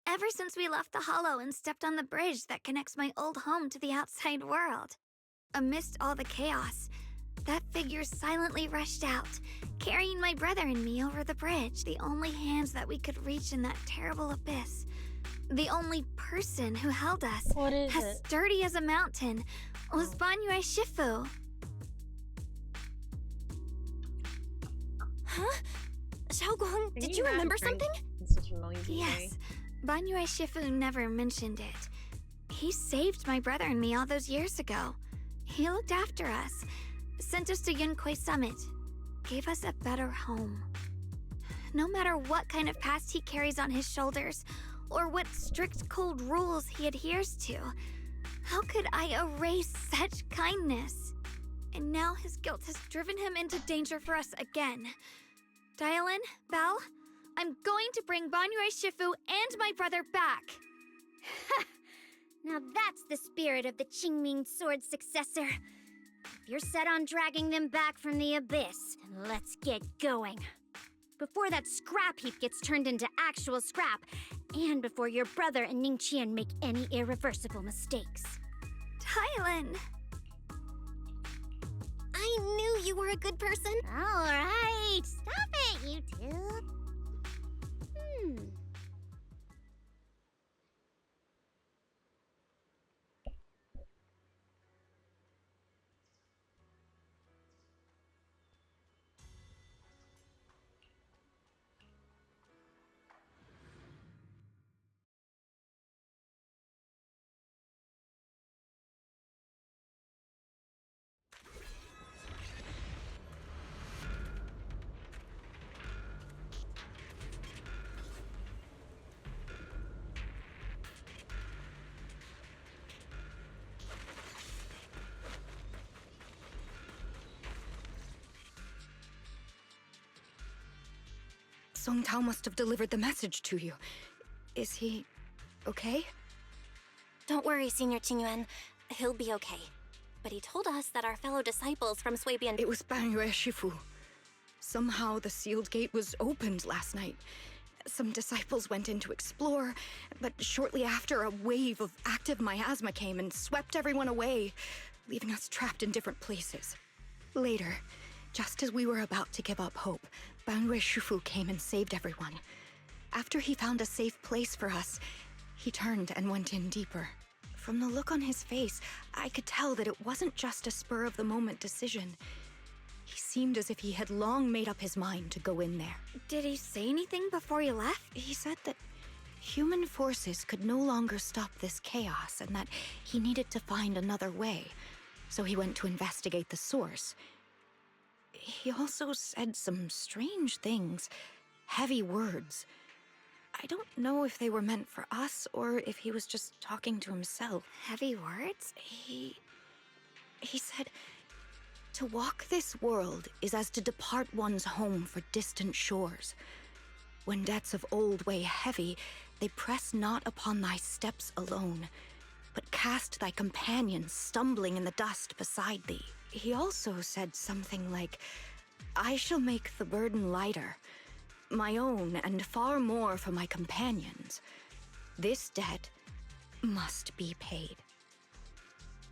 Ever since we left the Hollow and stepped on the bridge that connects my old home to the outside world. Amidst all the chaos, that figure silently rushed out, carrying my brother and me over the bridge, the only hands that we could reach in that terrible abyss. The only person who held us, What is as it? sturdy as a mountain, was Banyue Shifu. Huh? Xiaoguang, did you remember something? It's such a noisy way. Yes, Banyue Shifu never mentioned it. He saved my brother and me all those years ago. He looked after us, sent us to Yunquei Summit, gave us a better home. No matter what kind of past he carries on his shoulders, or what strict cold rules he adheres to, how could I erase such kindness? And now his guilt has driven him into danger for us again. Dial in, Belle. I'm going to bring Banyue Shifu and my brother back. Now that's the spirit of the Qingming Sword successor. If you're set on dragging them back from the abyss, then let's get going. Before that scrap heap gets turned into actual scrap, and before your brother and Ningqian make any irreversible mistakes. Tylan! I knew you were a good person. All right, stop it, you two. Song Tao must have delivered the message to you. Is he okay? Don't worry, Senior Qingyuan. He'll be okay. But he told us that our fellow disciples from Swabian... It was Banyue Shifu. Somehow the sealed gate was opened last night. Some disciples went in to explore, but shortly after, a wave of active miasma came and swept everyone away, leaving us trapped in different places. Later, just as we were about to give up hope, Banyue Shifu came and saved everyone. After he found a safe place for us, he turned and went in deeper. From the look on his face, I could tell that it wasn't just a spur-of-the-moment decision. He seemed as if he had long made up his mind to go in there. Did he say anything before he left? He said that human forces could no longer stop this chaos and that he needed to find another way. So he went to investigate the source. he also said some strange things, heavy words. I don't know if they were meant for us or if he was just talking to himself. Heavy words? He said, to walk this world is as to depart one's home for distant shores. When debts of old weigh heavy, they press not upon thy steps alone, but cast thy companions stumbling in the dust beside thee. He also said something like, I shall make the burden lighter, my own and far more for my companions. This debt must be paid.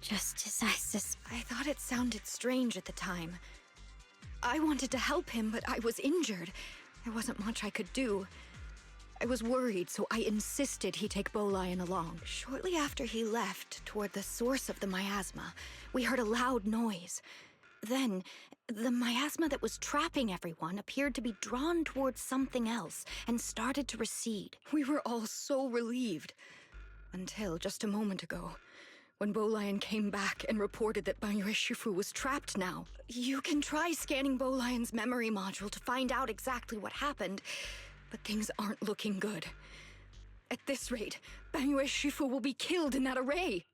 Just as I I thought it sounded strange at the time. I wanted to help him, but I was injured. There wasn't much I could do. I was worried, so I insisted he take Bolian along. Shortly after he left, toward the source of the miasma, we heard a loud noise. Then, the miasma that was trapping everyone appeared to be drawn towards something else and started to recede. We were all so relieved. Until just a moment ago, when Bolian came back and reported that Banyue Shifu was trapped now. You can try scanning Bolian's memory module to find out exactly what happened, but things aren't looking good. At this rate, Banyue Shifu will be killed in that array.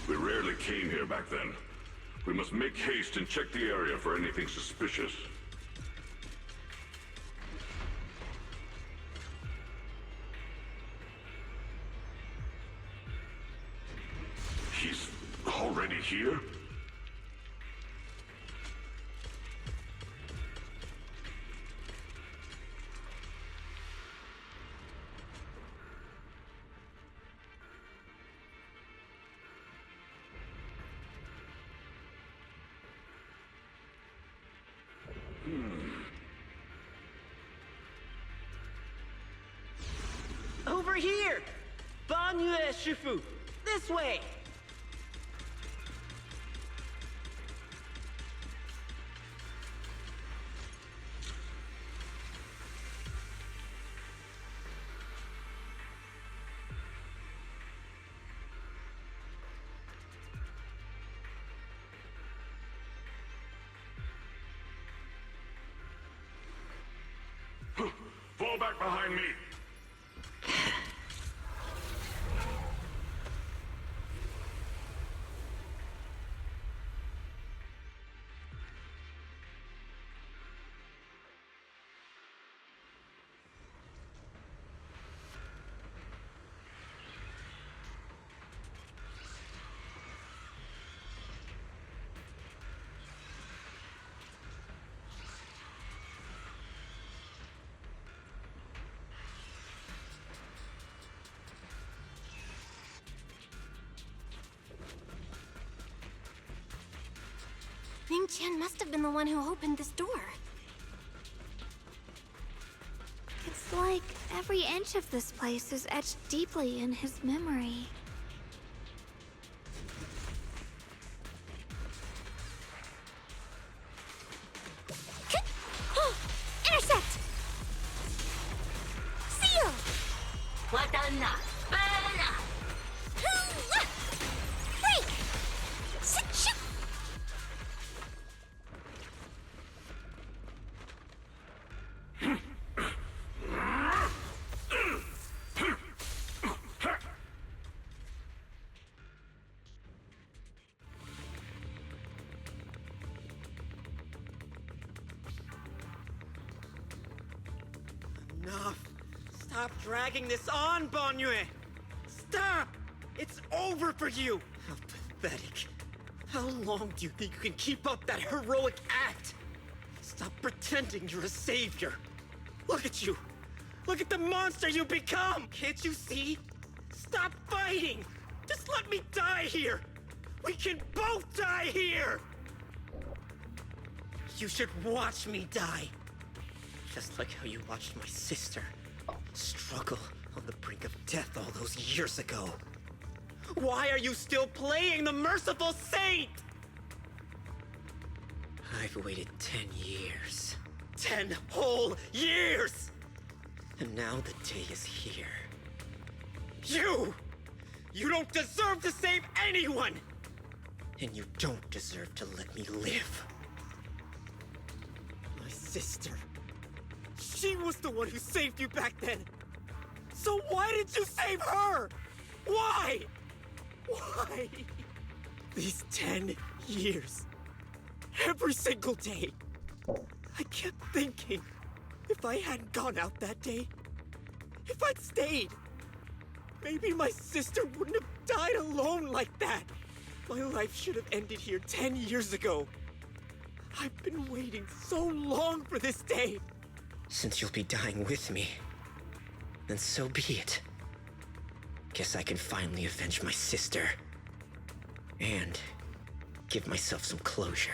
We rarely came here back then. We must make haste and check the area for anything suspicious. He's already here? Over here! Banyue Shifu! This way! Fall back behind me! Ning Qian must have been the one who opened this door. It's like every inch of this place is etched deeply in his memory. Intercept! Seal! Wadana! Banana! Break! Sit-shoot! Enough! Stop dragging this on, Banyue! Stop! It's over for you! How pathetic. How long do you think you can keep up that heroic act? Stop pretending you're a savior. Look at you! Look at the monster you become! Can't you see? Stop fighting! Just let me die here! We can both die here! You should watch me die. Just like how you watched my sister struggle on the brink of death all those years ago. Why are you still playing the merciful saint? I've waited 10 years. 10 whole years! And now the day is here. You don't deserve to save anyone! And you don't deserve to let me live. My sister. She was the one who saved you back then. So why did you save her? Why? Why? These 10 years. Every single day. I kept thinking, if I hadn't gone out that day, if I'd stayed, maybe my sister wouldn't have died alone like that. My life should have ended here 10 years ago. I've been waiting so long for this day. Since you'll be dying with me, then so be it. Guess I can finally avenge my sister. And give myself some closure.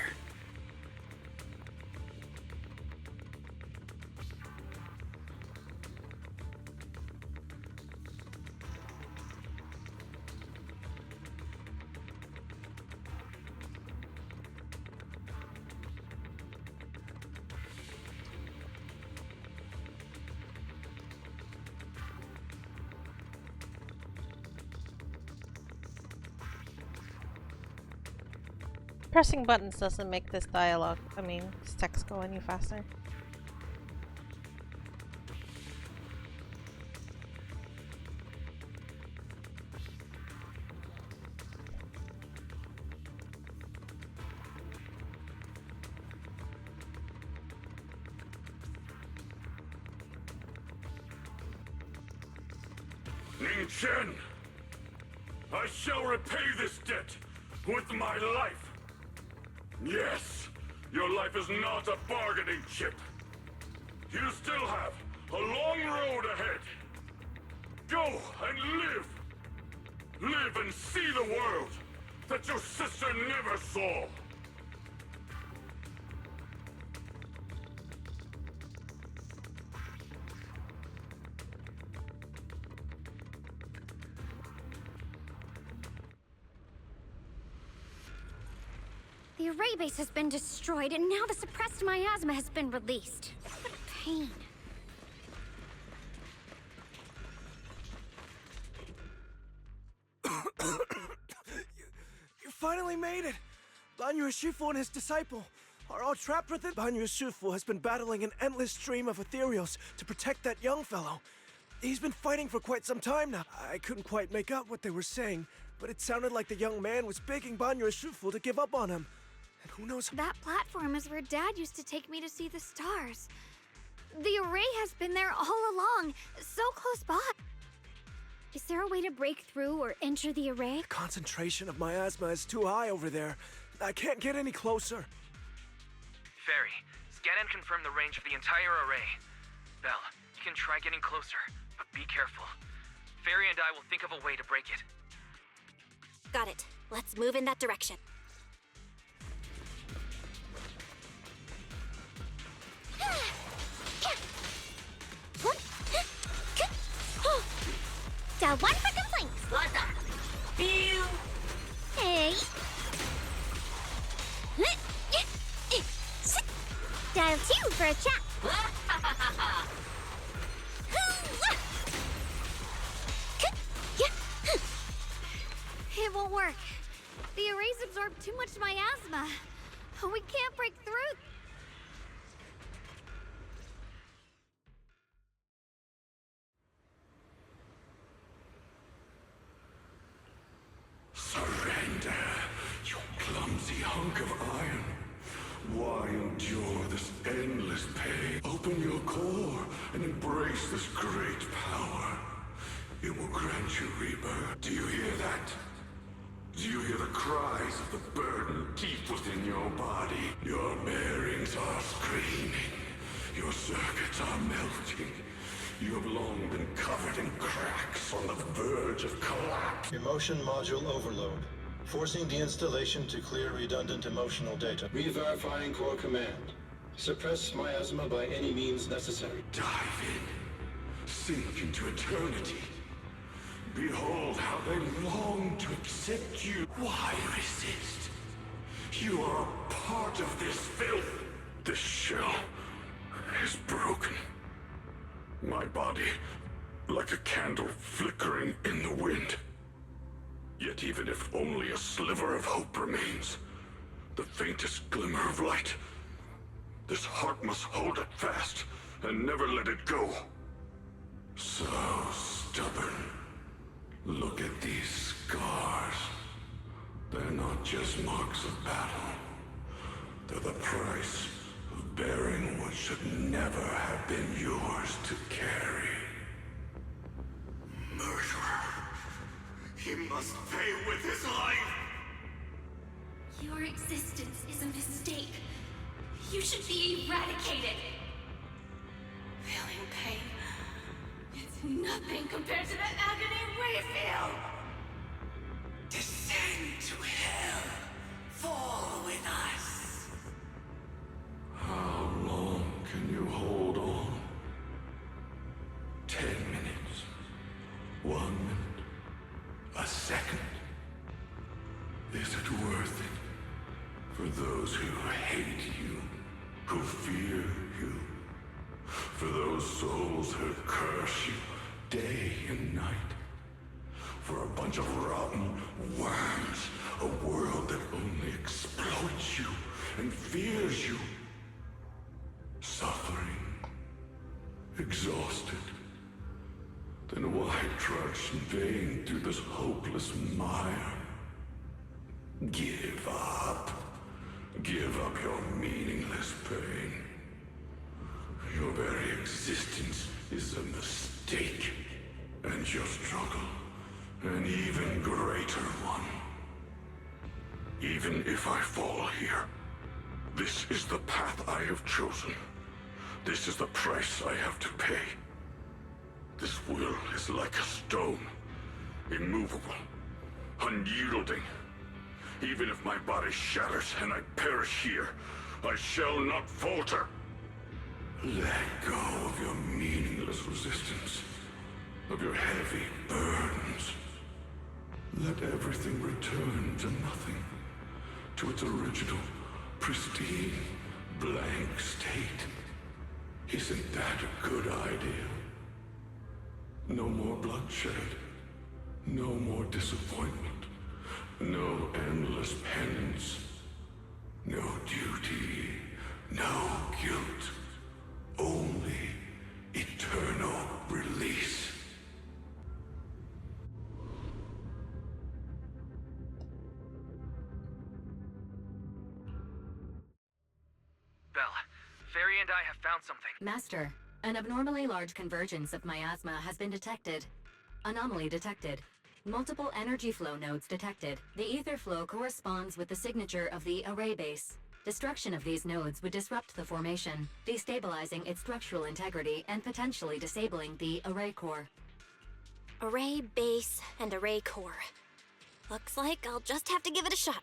Pressing buttons doesn't make this this text go any faster. Ning Chen! I shall repay this debt with my life! Yes, your life is not a bargaining chip. You still have a long road ahead. Go and live! Live and see the world that your sister never saw! The array base has been destroyed, and now the suppressed miasma has been released. What pain. You finally made it! Banyue Shifu and his disciple are all trapped within. Banyue Shifu has been battling an endless stream of ethereals to protect that young fellow. He's been fighting for quite some time now. I couldn't quite make out what they were saying, but it sounded like the young man was begging Banyue Shifu to give up on him. And who knows— That platform is where Dad used to take me to see the stars. The array has been there all along, so close by. Is there a way to break through or enter the array? The concentration of miasma is too high over there. I can't get any closer. Fairy, scan and confirm the range of the entire array. Belle, you can try getting closer, but be careful. Fairy and I will think of a way to break it. Got it. Let's move in that direction. Dial 1 for complaints. Hey. Dial 2 for a chat. It won't work. The arrays absorb too much miasma. We can't break through. Surrender, you clumsy hunk of iron. Why endure this endless pain? Open your core and embrace embrace this great power, it will grant you rebirth. Do you hear that? Do you hear the cries of the burden deep within your body? Your bearings are screaming. Your circuits are melting. You have long been covered in cracks on the verge of collapse. Emotion module overload. Forcing deinstallation to clear redundant emotional data. Re-verifying core command. Suppress miasma by any means necessary. Dive in. Sink into eternity. Behold how they long to accept you. Why resist? You are a part of this filth. This shell is broken. My body, like a candle flickering in the wind. Yet even if only a sliver of hope remains, the faintest glimmer of light, this heart must hold it fast and never let it go. So stubborn. Look at these scars. They're not just marks of battle. They're the price of bearing what should never have been yours to carry. Murderer. He must pay with his life! Your existence is a mistake. You should be eradicated. Feeling pain. It's nothing compared to the agony we feel. Descend to hell. Fall with us. How long can you hold on? 10 minutes. 1 minute. A second. Is it worth it? For those who hate you, who fear you, for those souls who curse you day and night, for a bunch of rotten worms, a world that only exploits you and fears you, suffering, exhausted. Then why trudge in vain through this hopeless mire? Give up. Give up your meaningless pain. Your very existence is a mistake, and your struggle, an even greater one. Even if I fall here, this is the path I have chosen. This is the price I have to pay. This will is like a stone, immovable, unyielding. Even if my body shatters and I perish here, I shall not falter. Let go of your meaningless resistance, of your heavy burdens. Let everything return to nothing, to its original, pristine, blank state. Isn't that a good idea? No more bloodshed, no more disappointment, no endless penance, no duty, no guilt, only eternal release. Belle, Fairy and I have found something. Master, an abnormally large convergence of miasma has been detected. Anomaly detected. Multiple energy flow nodes detected. The ether flow corresponds with the signature of the array base. Destruction of these nodes would disrupt the formation, destabilizing its structural integrity and potentially disabling the array core. Array base and array core. Looks like I'll just have to give it a shot.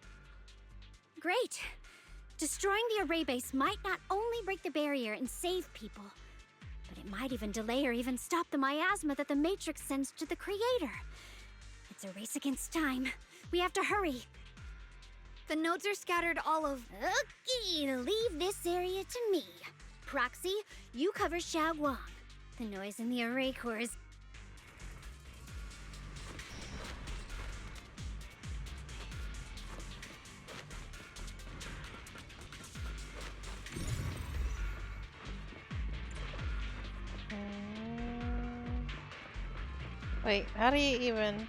Great! Destroying the array base might not only break the barrier and save people, but it might even delay or even stop the miasma that the Matrix sends to the Creator. It's a race against time. We have to hurry. The nodes are scattered all over. Okay, leave this area to me. Proxy, you cover Xiaoguang. The noise in the array core is... Wait, how do you even...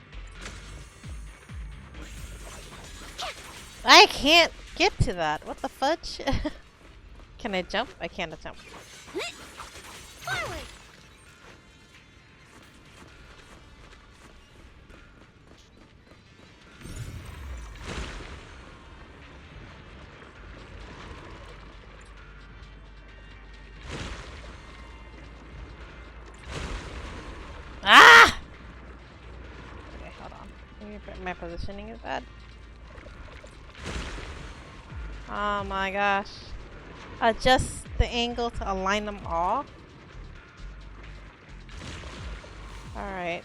I can't get to that. What the fudge? Can I jump? I can't jump. My positioning is bad. Oh my gosh. Adjust the angle to align them all. Alright.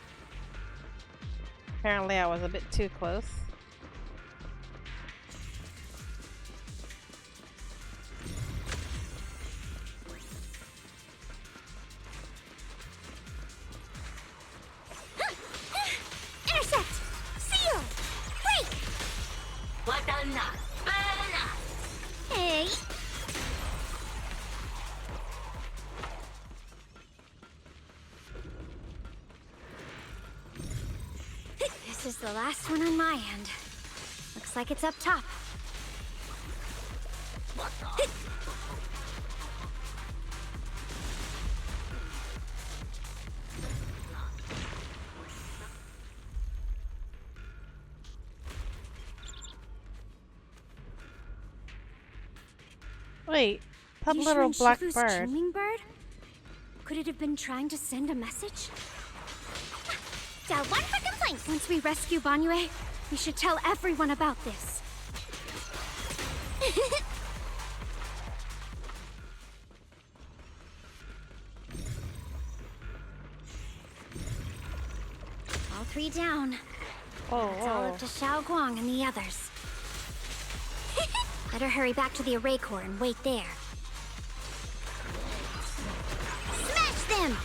Apparently I was a bit too close. Intercept! Seal! Break! Hey! This is the last one on my end. Looks like it's up top. Wait, that You little sure black Ch5's bird. Chingming bird? Could it have been trying to send a message? Dial 1 for complaints! Once we rescue Banyue, we should tell everyone about this. All 3 down. It's all up to Xiaoguang and the others. Better hurry back to the array core and wait there. Smash them!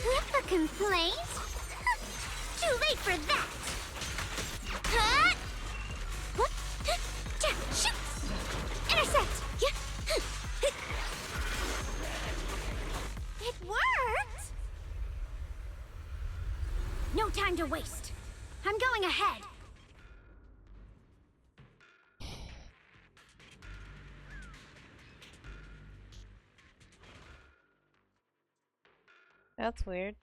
Flip for complaint? Too late for that! What? Shoot! Intercept! It worked! No time to waste. I'm going ahead. That's weird.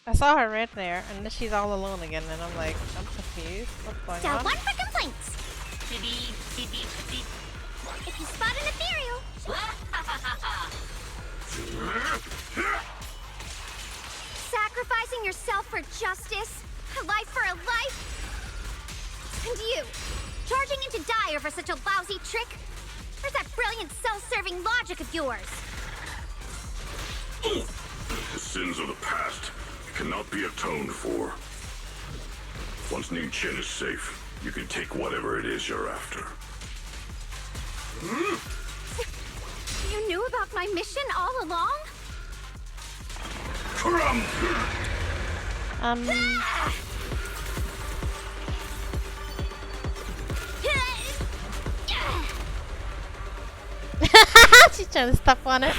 I saw her right there, and then she's all alone again, and I'm like, I'm confused. What's going Dial on? 1 for complaints. If you spot an ethereal. Sacrificing yourself for justice, a life for a life. And you, charging in to die over such a lousy trick? Where's that brilliant self-serving logic of yours? The sins of the past cannot be atoned for. Once Ning Chen is safe, you can take whatever it is you're after. You knew about my mission all along? She's trying to step on it.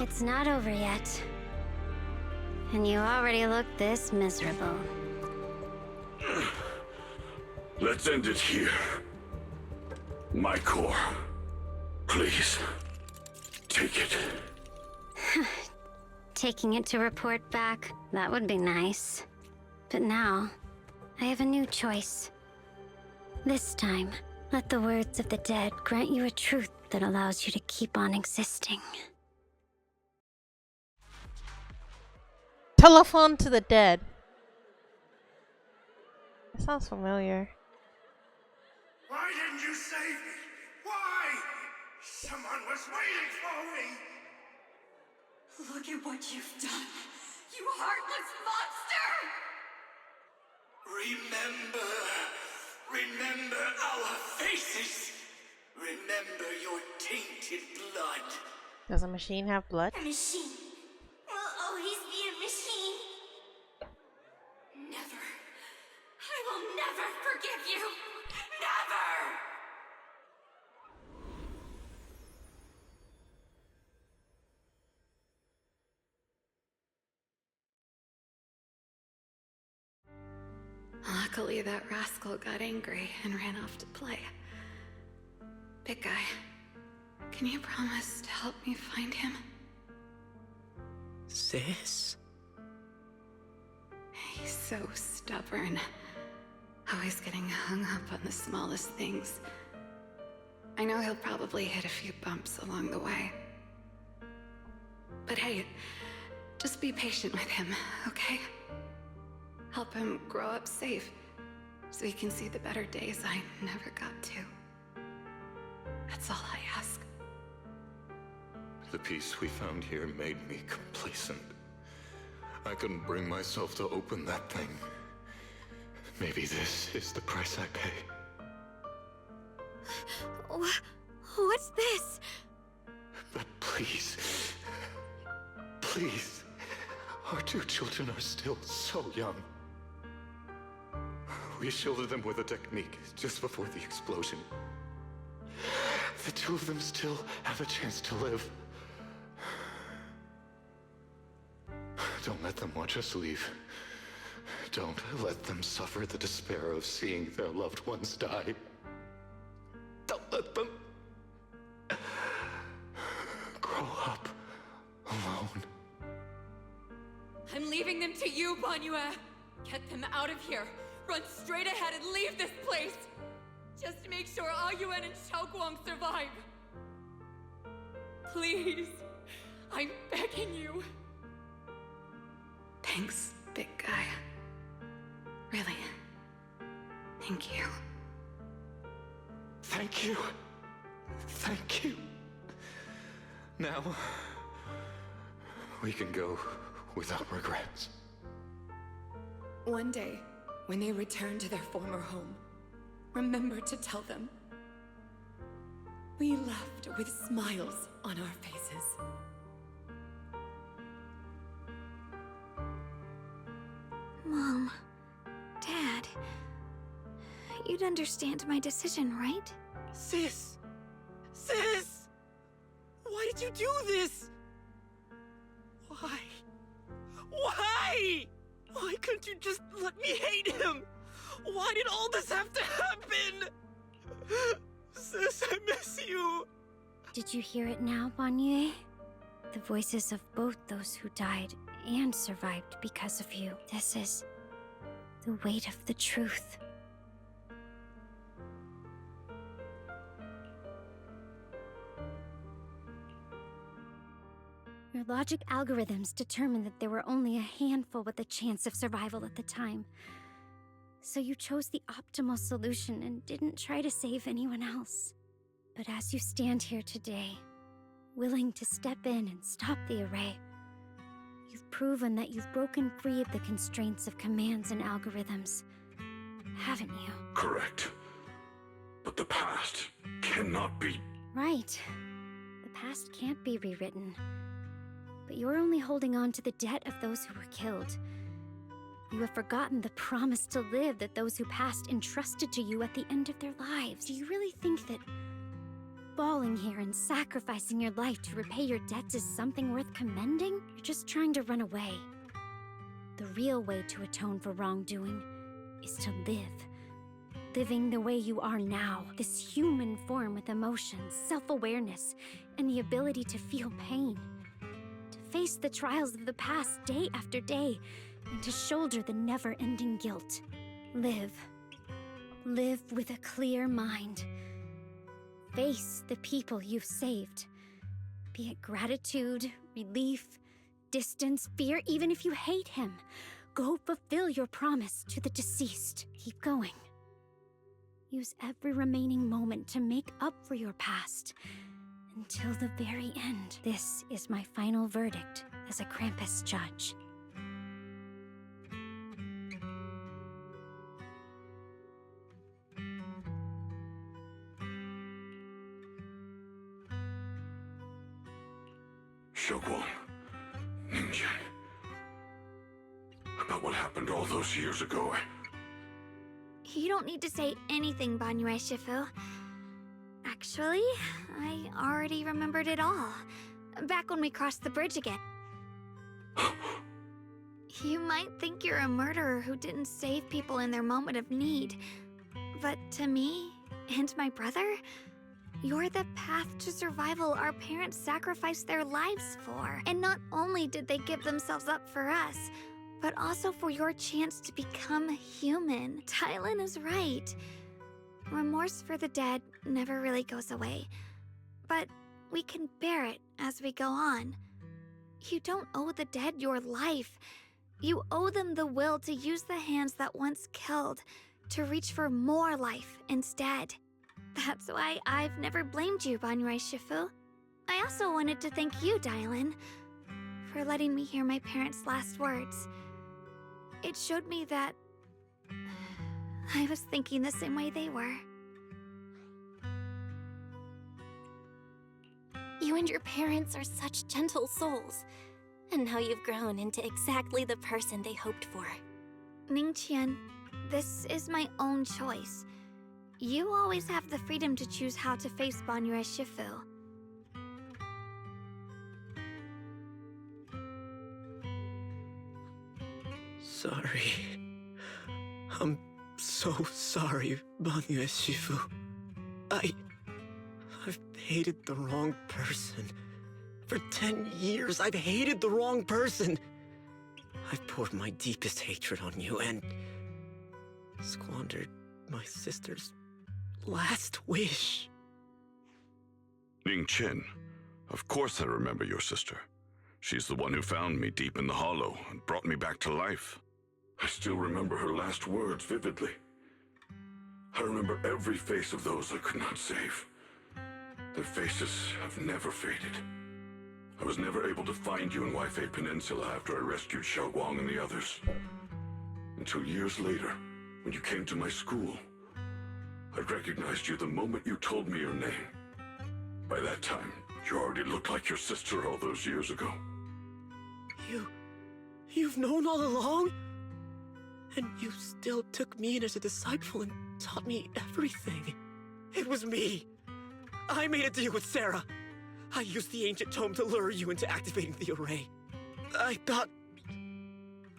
It's not over yet. And you already look this miserable. Let's end it here. My core. Please. Take it. Taking it to report back, that would be nice. But now, I have a new choice. This time, let the words of the dead grant you a truth that allows you to keep on existing. Telephone to the dead. That sounds familiar. Why didn't you save me? Why? Someone was waiting for me. Look at what you've done, you heartless monster! Remember our faces. Remember your tainted blood. Does a machine have blood? A machine will always be a machine. Never. I will never forgive you. Never! Luckily, that rascal got angry and ran off to play. Big guy, can you promise to help me find him? Sis? He's so stubborn. Always getting hung up on the smallest things. I know he'll probably hit a few bumps along the way. But hey, just be patient with him, okay? Help him grow up safe, so he can see the better days I never got to. That's all I ask. The peace we found here made me complacent. I couldn't bring myself to open that thing. Maybe this is the price I pay. What's this? But please, please, our two children are still so young. We shielded them with a technique just before the explosion. The two of them still have a chance to live. Don't let them watch us leave. Don't let them suffer the despair of seeing their loved ones die. Don't let them grow up alone. I'm leaving them to you, Banyue. Get them out of here. Run straight ahead and leave this place. Just make sure Ayuan and Xiaoguang survive. Please, I'm begging you. Thanks, big guy. Really. Thank you. Thank you. Thank you. Now, we can go without regrets. One day, when they return to their former home, remember to tell them we left with smiles on our faces. Mom, Dad, you'd understand my decision, right? Sis! Sis! Why did you do this? Why? Why? Why couldn't you just let me hate him? Why did all this have to happen? Sis, I miss you. Did you hear it now, Banyue? The voices of both those who died and survived because of you. This is the weight of the truth. Your logic algorithms determined that there were only a handful with a chance of survival at the time. So you chose the optimal solution and didn't try to save anyone else. But as you stand here today, willing to step in and stop the array, you've proven that you've broken free of the constraints of commands and algorithms, haven't you? Correct. But the past cannot be... Right. The past can't be rewritten. But you're only holding on to the debt of those who were killed. You have forgotten the promise to live that those who passed entrusted to you at the end of their lives. Do you really think that falling here and sacrificing your life to repay your debts is something worth commending? You're just trying to run away. The real way to atone for wrongdoing is to live. Living the way you are now, this human form with emotions, self-awareness, and the ability to feel pain. To face the trials of the past day after day, and to shoulder the never-ending guilt. Live. Live with a clear mind. Face the people you've saved. Be it gratitude, relief, distance, fear, even if you hate him. Go fulfill your promise to the deceased. Keep going. Use every remaining moment to make up for your past. Until the very end. This is my final verdict as a Krampus judge. Xiaoguang, Ninja. About what happened all those years ago. You don't need to say anything, Banyue Shifu. Actually, I already remembered it all. Back when we crossed the bridge again. You might think you're a murderer who didn't save people in their moment of need. But to me, and my brother, You're the path to survival our parents sacrificed their lives for. And not only did they give themselves up for us, but also for your chance to become human. Tylen is right. Remorse for the dead never really goes away. But we can bear it as we go on. You don't owe the dead your life. You owe them the will to use the hands that once killed to reach for more life instead. That's why I've never blamed you, Banyue Shifu. I also wanted to thank you, Dylan, for letting me hear my parents' last words. It showed me that I was thinking the same way they were. You and your parents are such gentle souls. And now you've grown into exactly the person they hoped for. Ningqian, this is my own choice. You always have the freedom to choose how to face Banyue Shifu. Sorry. I'm so sorry, Banyue Shifu. I've hated the wrong person. For 10 years, I've hated the wrong person. I've poured my deepest hatred on you and squandered my sister's last wish. Ning Qin, of course I remember your sister. She's the one who found me deep in the hollow and brought me back to life. I still remember her last words vividly. I remember every face of those I could not save. Their faces have never faded. I was never able to find you in Wi-Fi Peninsula after I rescued Xiaoguang and the others. Until years later, when you came to my school, I recognized you the moment you told me your name. By that time, you already looked like your sister all those years ago. You've known all along? And you still took me in as a disciple and taught me everything. It was me. I made a deal with Sarah. I used the ancient tome to lure you into activating the array. I thought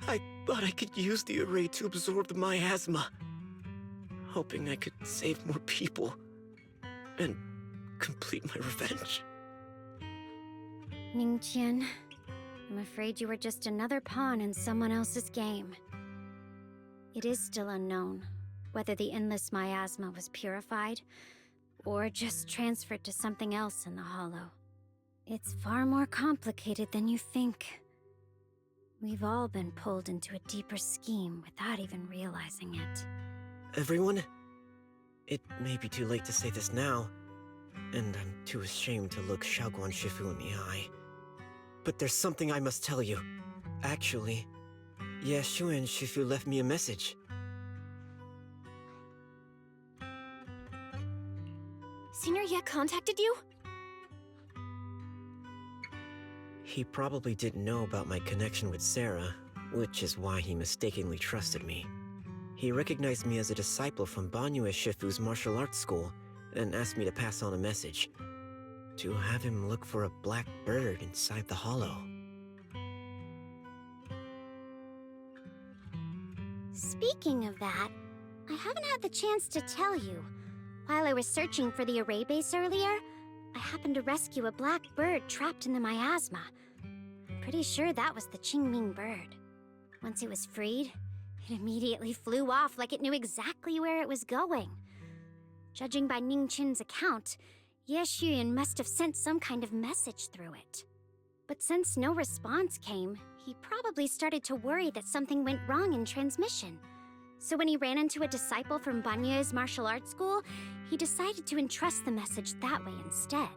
I could use the array to absorb the miasma, hoping I could save more people and complete my revenge. Ningqian, I'm afraid you were just another pawn in someone else's game. It is still unknown whether the endless miasma was purified or just transferred to something else in the hollow. It's far more complicated than you think. We've all been pulled into a deeper scheme without even realizing it. Everyone, it may be too late to say this now, and I'm too ashamed to look Xiaoguang Shifu in the eye. But there's something I must tell you. Actually, Yeshuan Shifu left me a message. Senior Ye contacted you? He probably didn't know about my connection with Sarah, which is why he mistakenly trusted me. He recognized me as a disciple from Banyue Shifu's martial arts school and asked me to pass on a message. To have him look for a black bird inside the hollow. Speaking of that, I haven't had the chance to tell you. While I was searching for the array base earlier, I happened to rescue a black bird trapped in the miasma. I'm pretty sure that was the Qingming bird. Once it was freed, it immediately flew off like it knew exactly where it was going. Judging by Ningqian's account, Yeshuan must have sent some kind of message through it. But since no response came, he probably started to worry that something went wrong in transmission. So when he ran into a disciple from Banyue's martial arts school, he decided to entrust the message that way instead.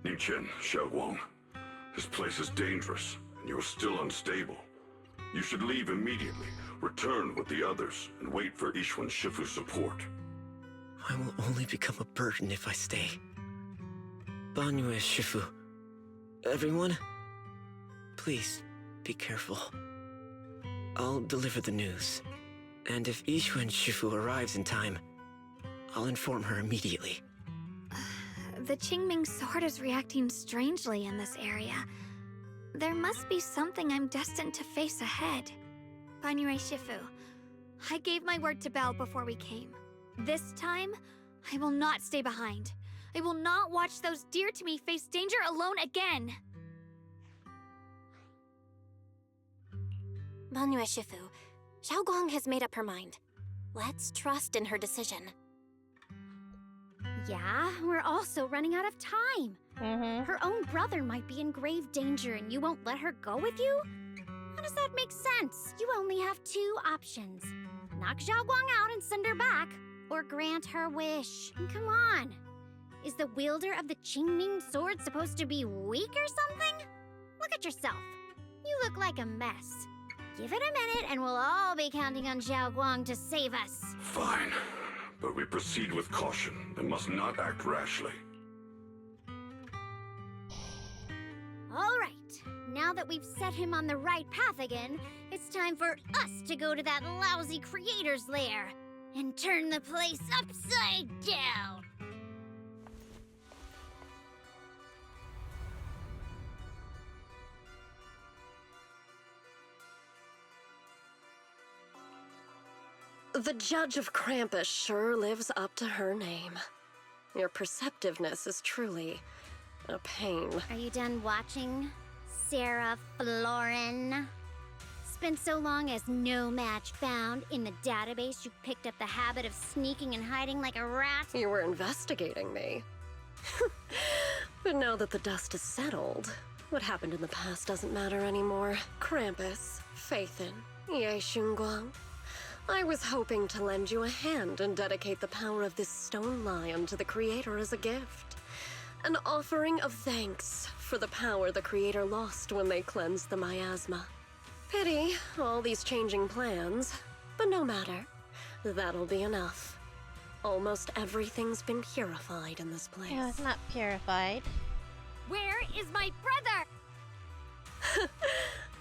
Ningqian, Xiaoguang, this place is dangerous, and you are still unstable. You should leave immediately, return with the others, and wait for Yeshuan Shifu's support. I will only become a burden if I stay. Banyue Shifu, everyone, please be careful. I'll deliver the news, and if Yeshuan Shifu arrives in time, I'll inform her immediately. The Qingming sword is reacting strangely in this area. There must be something I'm destined to face ahead. Banyue Shifu, I gave my word to Belle before we came. This time, I will not stay behind. I will not watch those dear to me face danger alone again. Banyue Shifu, Xiaoguang has made up her mind. Let's trust in her decision. Yeah, we're also running out of time. Her own brother might be in grave danger and you won't let her go with you? How does that make sense? You only have two options. Knock Xiaoguang out and send her back, or grant her wish. Come on. Is the wielder of the Qingming sword supposed to be weak or something? Look at yourself. You look like a mess. Give it a minute and we'll all be counting on Xiaoguang to save us. Fine, but we proceed with caution and must not act rashly. All right. Now that we've set him on the right path again, it's time for us to go to that lousy creator's lair and turn the place upside down. The Judge of Krampus sure lives up to her name. Your perceptiveness is truly a pain. Are you done watching, Sarah Florin? Spent so long as no match found in the database, you picked up the habit of sneaking and hiding like a rat? You were investigating me. But now that the dust has settled, what happened in the past doesn't matter anymore. Krampus, Faithin, Ye Xunguang. I was hoping to lend you a hand and dedicate the power of this stone lion to the Creator as a gift. An offering of thanks for the power the Creator lost when they cleansed the miasma. Pity, all these changing plans, but no matter. That'll be enough. Almost everything's been purified in this place. No, it's not purified. Where is my brother?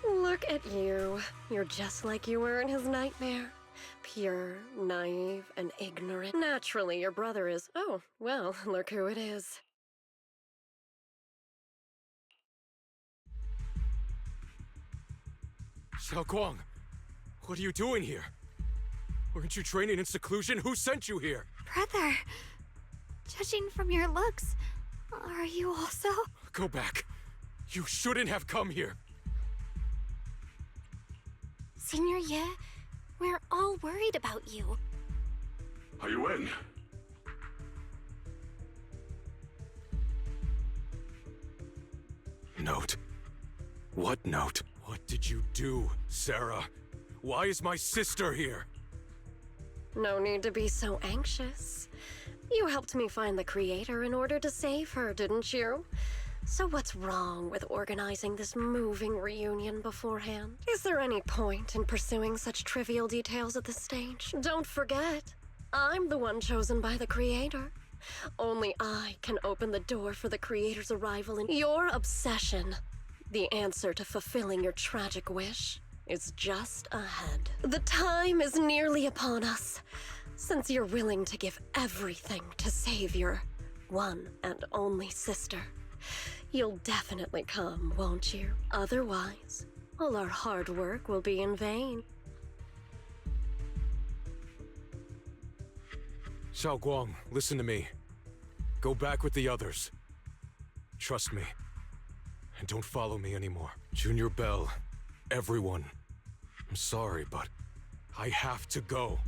Look at you. You're just like you were in his nightmare. Pure, naive, and ignorant. Naturally, your brother is... Oh, well, look who it is. Xiaoguang, what are you doing here? Weren't you training in seclusion? Who sent you here? Brother, judging from your looks, are you also? Go back. You shouldn't have come here. Senior Ye, we're all worried about you. Are you in? Note? What note? What did you do, Sarah? Why is my sister here? No need to be so anxious. You helped me find the Creator in order to save her, didn't you? So what's wrong with organizing this moving reunion beforehand? Is there any point in pursuing such trivial details at this stage? Don't forget, I'm the one chosen by the Creator. Only I can open the door for the Creator's arrival, and your obsession, the answer to fulfilling your tragic wish, is just ahead. The time is nearly upon us. Since you're willing to give everything to save your one and only sister, you'll definitely come, won't you? Otherwise, all our hard work will be in vain. Xiaoguang, listen to me. Go back with the others. Trust me. And don't follow me anymore. Junior Bell, everyone. I'm sorry, but I have to go.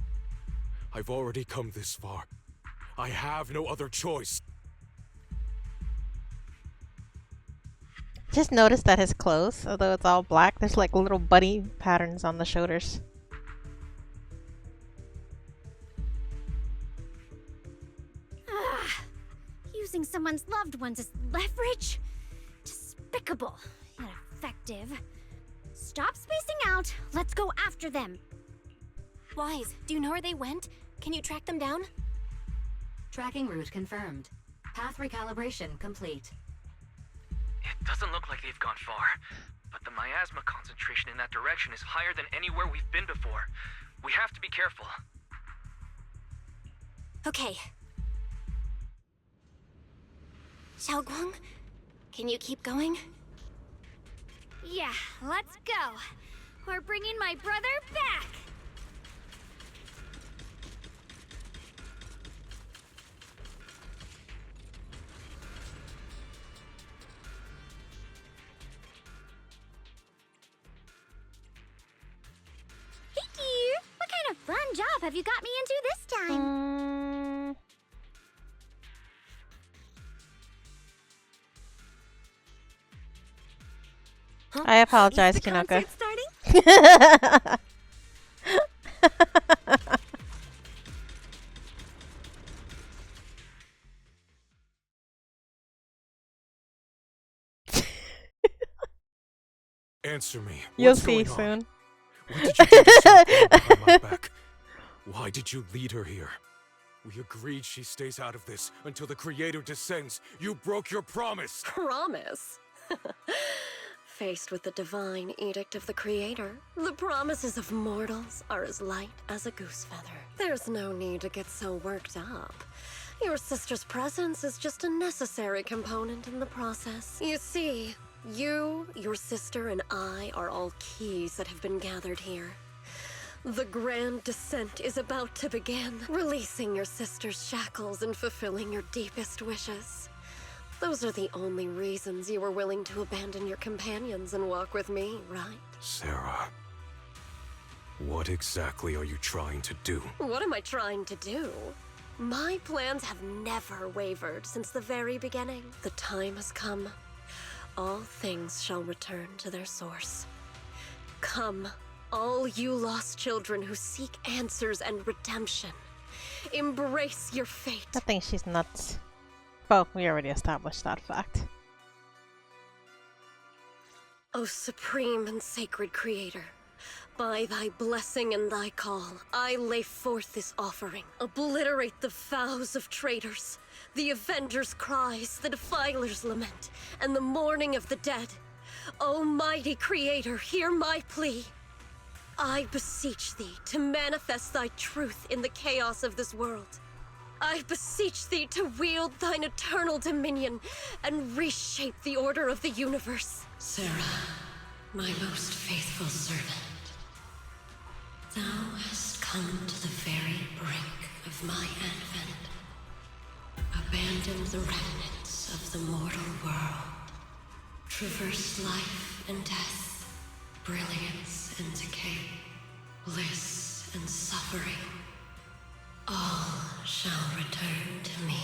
I've already come this far. I have no other choice. Just noticed that his clothes, although it's all black, there's like little bunny patterns on the shoulders. Using someone's loved ones as leverage? Despicable, yet effective. Stop spacing out. Let's go after them. Wise, do you know where they went? Can you track them down? Tracking route confirmed. Path recalibration complete. It doesn't look like they've gone far, but the miasma concentration in that direction is higher than anywhere we've been before. We have to be careful. Okay. Xiaoguang, can you keep going? Yeah, let's go. We're bringing my brother back! Hickey! What kind of fun job have you got me into this time? I apologize, Kinoko. Answer me. You'll What's see going on? soon. What did you do to Ch5 behind my back? Why did you lead her here? We agreed she stays out of this until the Creator descends. You broke your promise! Promise? Faced with the divine edict of the Creator, the promises of mortals are as light as a goose feather. There's no need to get so worked up. Your sister's presence is just a necessary component in the process. You see, you, your sister, and I are all keys that have been gathered here. The grand descent is about to begin, releasing your sister's shackles and fulfilling your deepest wishes. Those are the only reasons you were willing to abandon your companions and walk with me, right? Sarah, what exactly are you trying to do? What am I trying to do? My plans have never wavered since the very beginning. The time has come. All things shall return to their source. Come, all you lost children who seek answers and redemption. Embrace your fate. I think she's nuts. Well, we already established that fact. O supreme and sacred Creator, by thy blessing and thy call, I lay forth this offering. Obliterate the vows of traitors, the avengers' cries, the defilers' lament, and the mourning of the dead. O mighty Creator, hear my plea. I beseech thee to manifest thy truth in the chaos of this world. I beseech thee to wield thine eternal dominion and reshape the order of the universe. Sarah, my most faithful servant, thou hast come to the very brink of my advent. Abandoned the remnants of the mortal world. Traversed life and death, brilliance and decay, bliss and suffering. All shall return to me.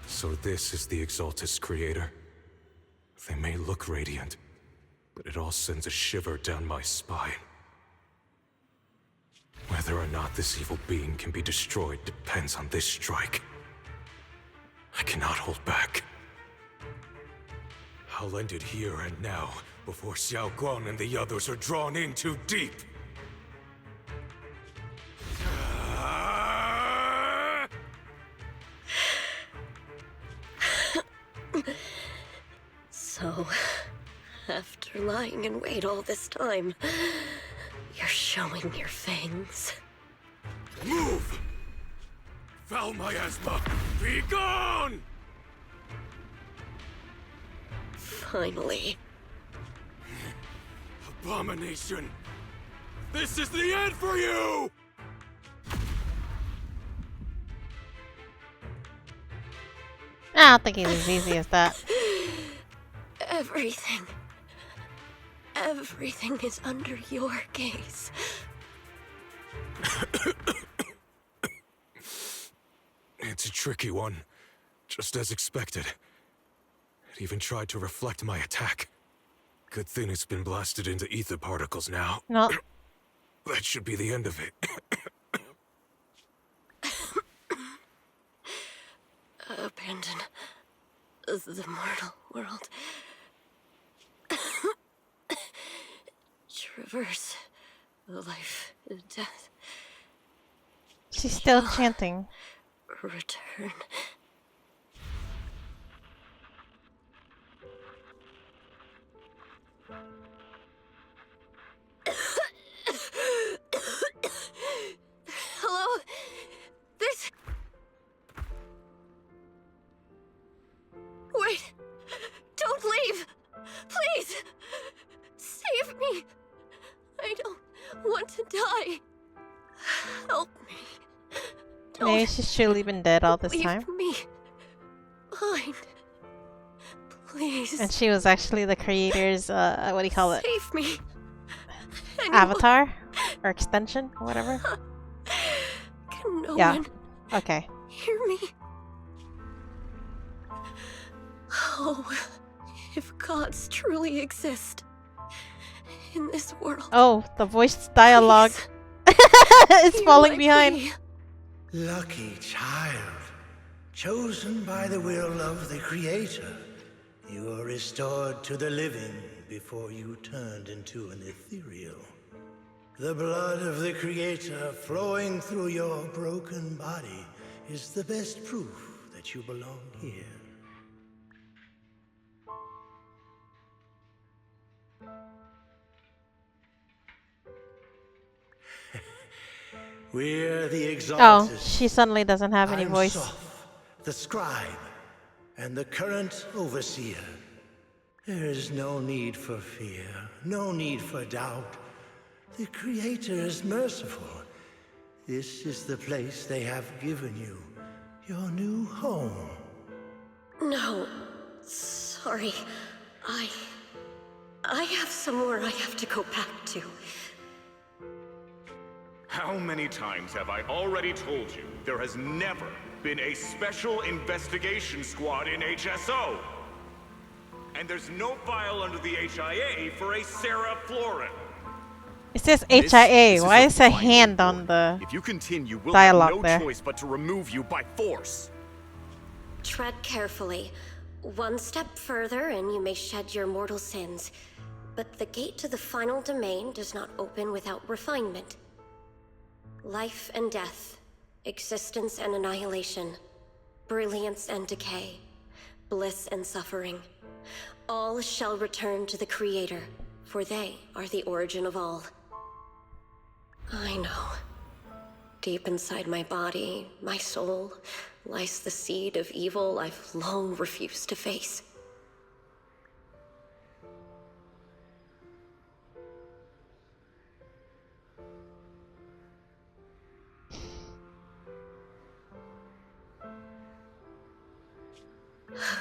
So this is the Exaltus Creator. They may look radiant, but it all sends a shiver down my spine. Whether or not this evil being can be destroyed depends on this strike. I cannot hold back. I'll end it here and now, before Xiao Guang and the others are drawn in too deep. So, after lying in wait all this time, you're showing your fangs. Move! Foul miasma, be gone! Finally. Abomination! This is the end for you! I don't think he's as easy as that. Everything is under your gaze. It's a tricky one, just as expected. It even tried to reflect my attack. Good thing it's been blasted into ether particles now. No. That should be the end of it. Abandon the mortal world. Traverse life and death. She's still chanting. Return. Hello? There's... Wait! Don't leave! Please! Save die. Help me. Maybe she's truly been dead all this Leave time. me behind. Please. And she was actually the creator's, what do you call it? Save me. Avatar? Or extension? Or whatever? Can no Yeah. one Okay. hear me? Oh, if gods truly exist in this world. Oh, the voice dialogue is Hear falling my behind. plea. Lucky child, chosen by the will of the Creator, you were restored to the living before you turned into an ethereal. The blood of the Creator flowing through your broken body is the best proof that you belong here. We're the Oh, exalted. she suddenly doesn't have any I'm voice. Soph, the scribe, and the current overseer. There is no need for fear, no need for doubt. The Creator is merciful. This is the place they have given you, your new home. No. Sorry. I have somewhere I have to go back to. How many times have I already told you there has never been a special investigation squad in HSO? And there's no file under the HIA for a Sarah Florin. It says HIA. Why is a hand on the If you continue, we'll dialogue have no there? choice but to remove you by force. Tread carefully. One step further and you may shed your mortal sins. But the gate to the final domain does not open without refinement. Life and death, existence and annihilation, brilliance and decay, bliss and suffering. All shall return to the Creator, for they are the origin of all. I know. Deep inside my body, my soul, lies the seed of evil I've long refused to face.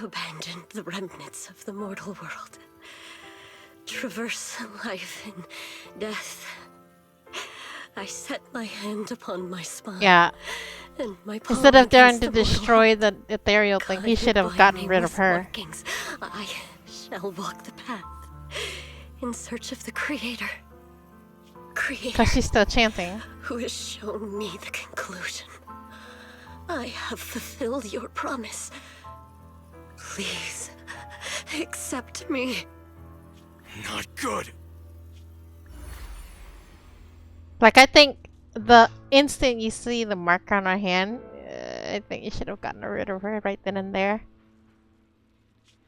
Abandoned the remnants of the mortal world. Traverse life and death. I set my hand upon my spine. Yeah. And my Instead palm of trying against to the mortal destroy the ethereal thing, he should have gotten rid of her. Markings. I shall walk the path in search of the Creator. Creator. Because she's still chanting. Who has shown me the conclusion. I have fulfilled your promise. Please, accept me. Not good. Like, I think the instant you see the mark on her hand, I think you should have gotten rid of her right then and there.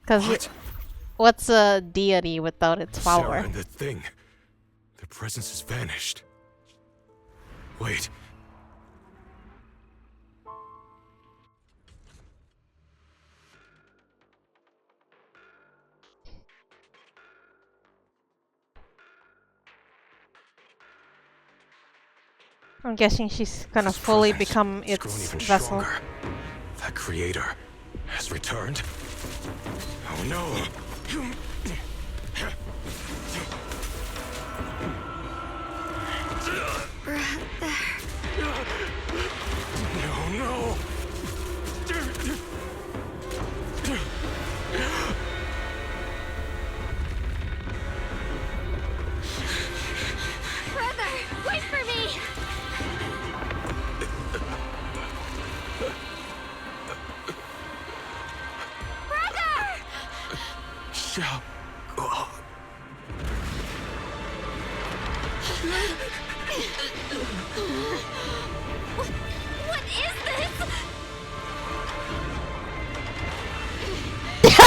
Because what's a deity without its follower? Sarah and the thing. Their presence has vanished. Wait. I'm guessing she's gonna fully become its Grown even vessel. stronger. That creator has returned. Oh no! No, no! Brother, wait for me! Brother! Shall What is this?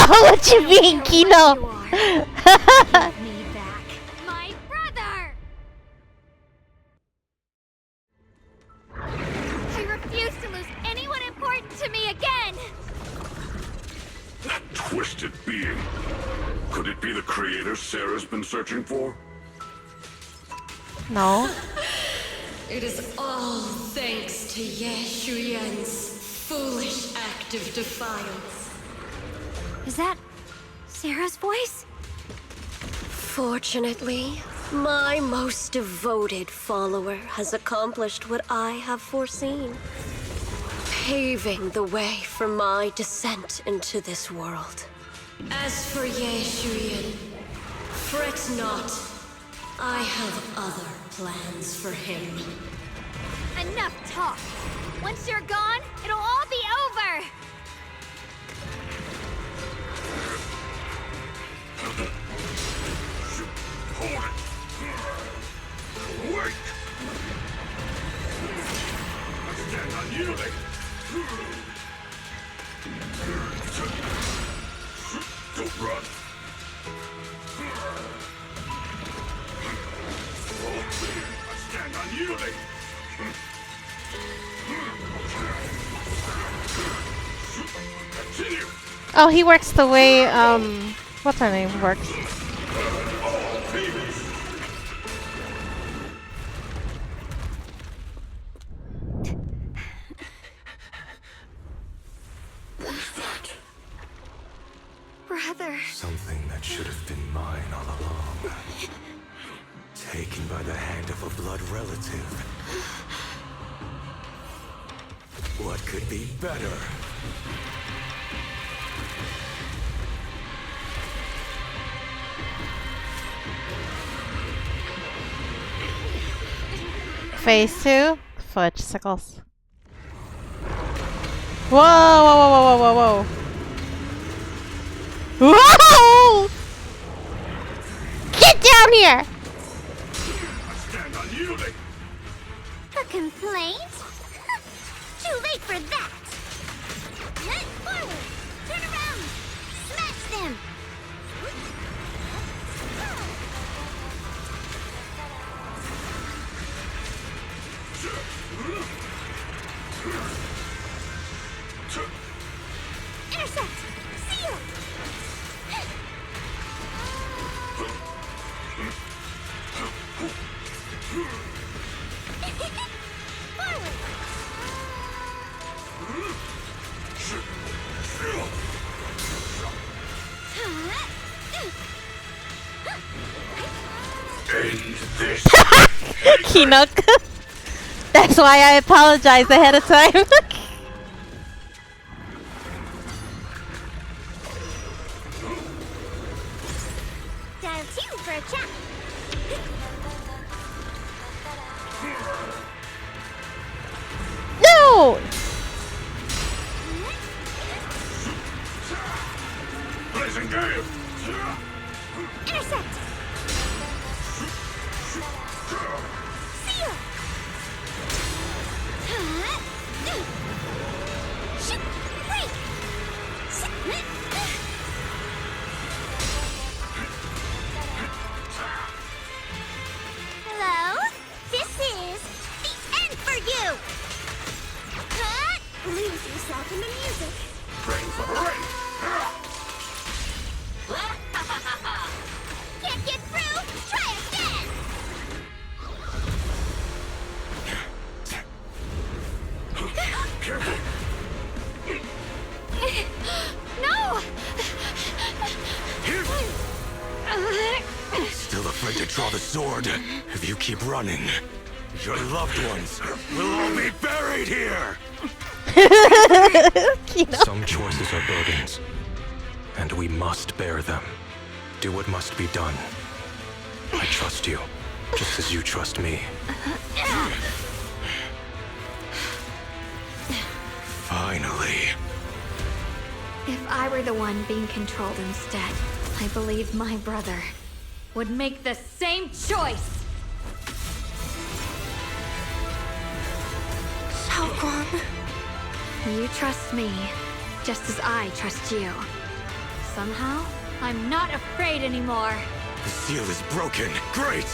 What you mean, Kino? Me back. My brother! I refuse to lose anyone important to me again! That twisted being. Could it be the creator Sarah's been searching for? No. It is all thanks to Ye Shuyan's foolish act of defiance. Is that Sarah's voice? Fortunately, my most devoted follower has accomplished what I have foreseen, paving the way for my descent into this world. As for Ye Shuyan, fret not. I have other plans for him. Enough talk. Once you're gone, it'll all be over. Hold it! Wait! I stand unyielding! Don't run! I stand unyielding! Continue! Oh, he works the way, what's her name works. Brother. Something that should have been mine all along. Taken by the hand of a blood relative. What could be better? Phase 2, fudge sickles. Whoa, whoa, whoa, whoa, whoa, whoa, whoa! Whoa! Get down here! A complaint? Too late for that! Forward! Turn around! Smash them! Intercept! Seal! Forward! End this! Kinook. That's why I apologize ahead of time. Dial 2 for a chat. No! Blazing gale! Intercept! Seal! Shoot! Break! Hello? This is the end for you! Lose yourself in the music. Rain for the rain! Can't get through? Try again! Careful! No! Still afraid to draw the sword? If you keep running, your loved ones will all be buried here! Some choices are burdens, and we must bear them. Do what must be done. I trust you, just as you trust me. Finally. If I were the one being controlled instead, I believe my brother would make the same choice. Xiaoguang. You trust me, just as I trust you. Somehow, I'm not afraid anymore. The seal is broken. Great!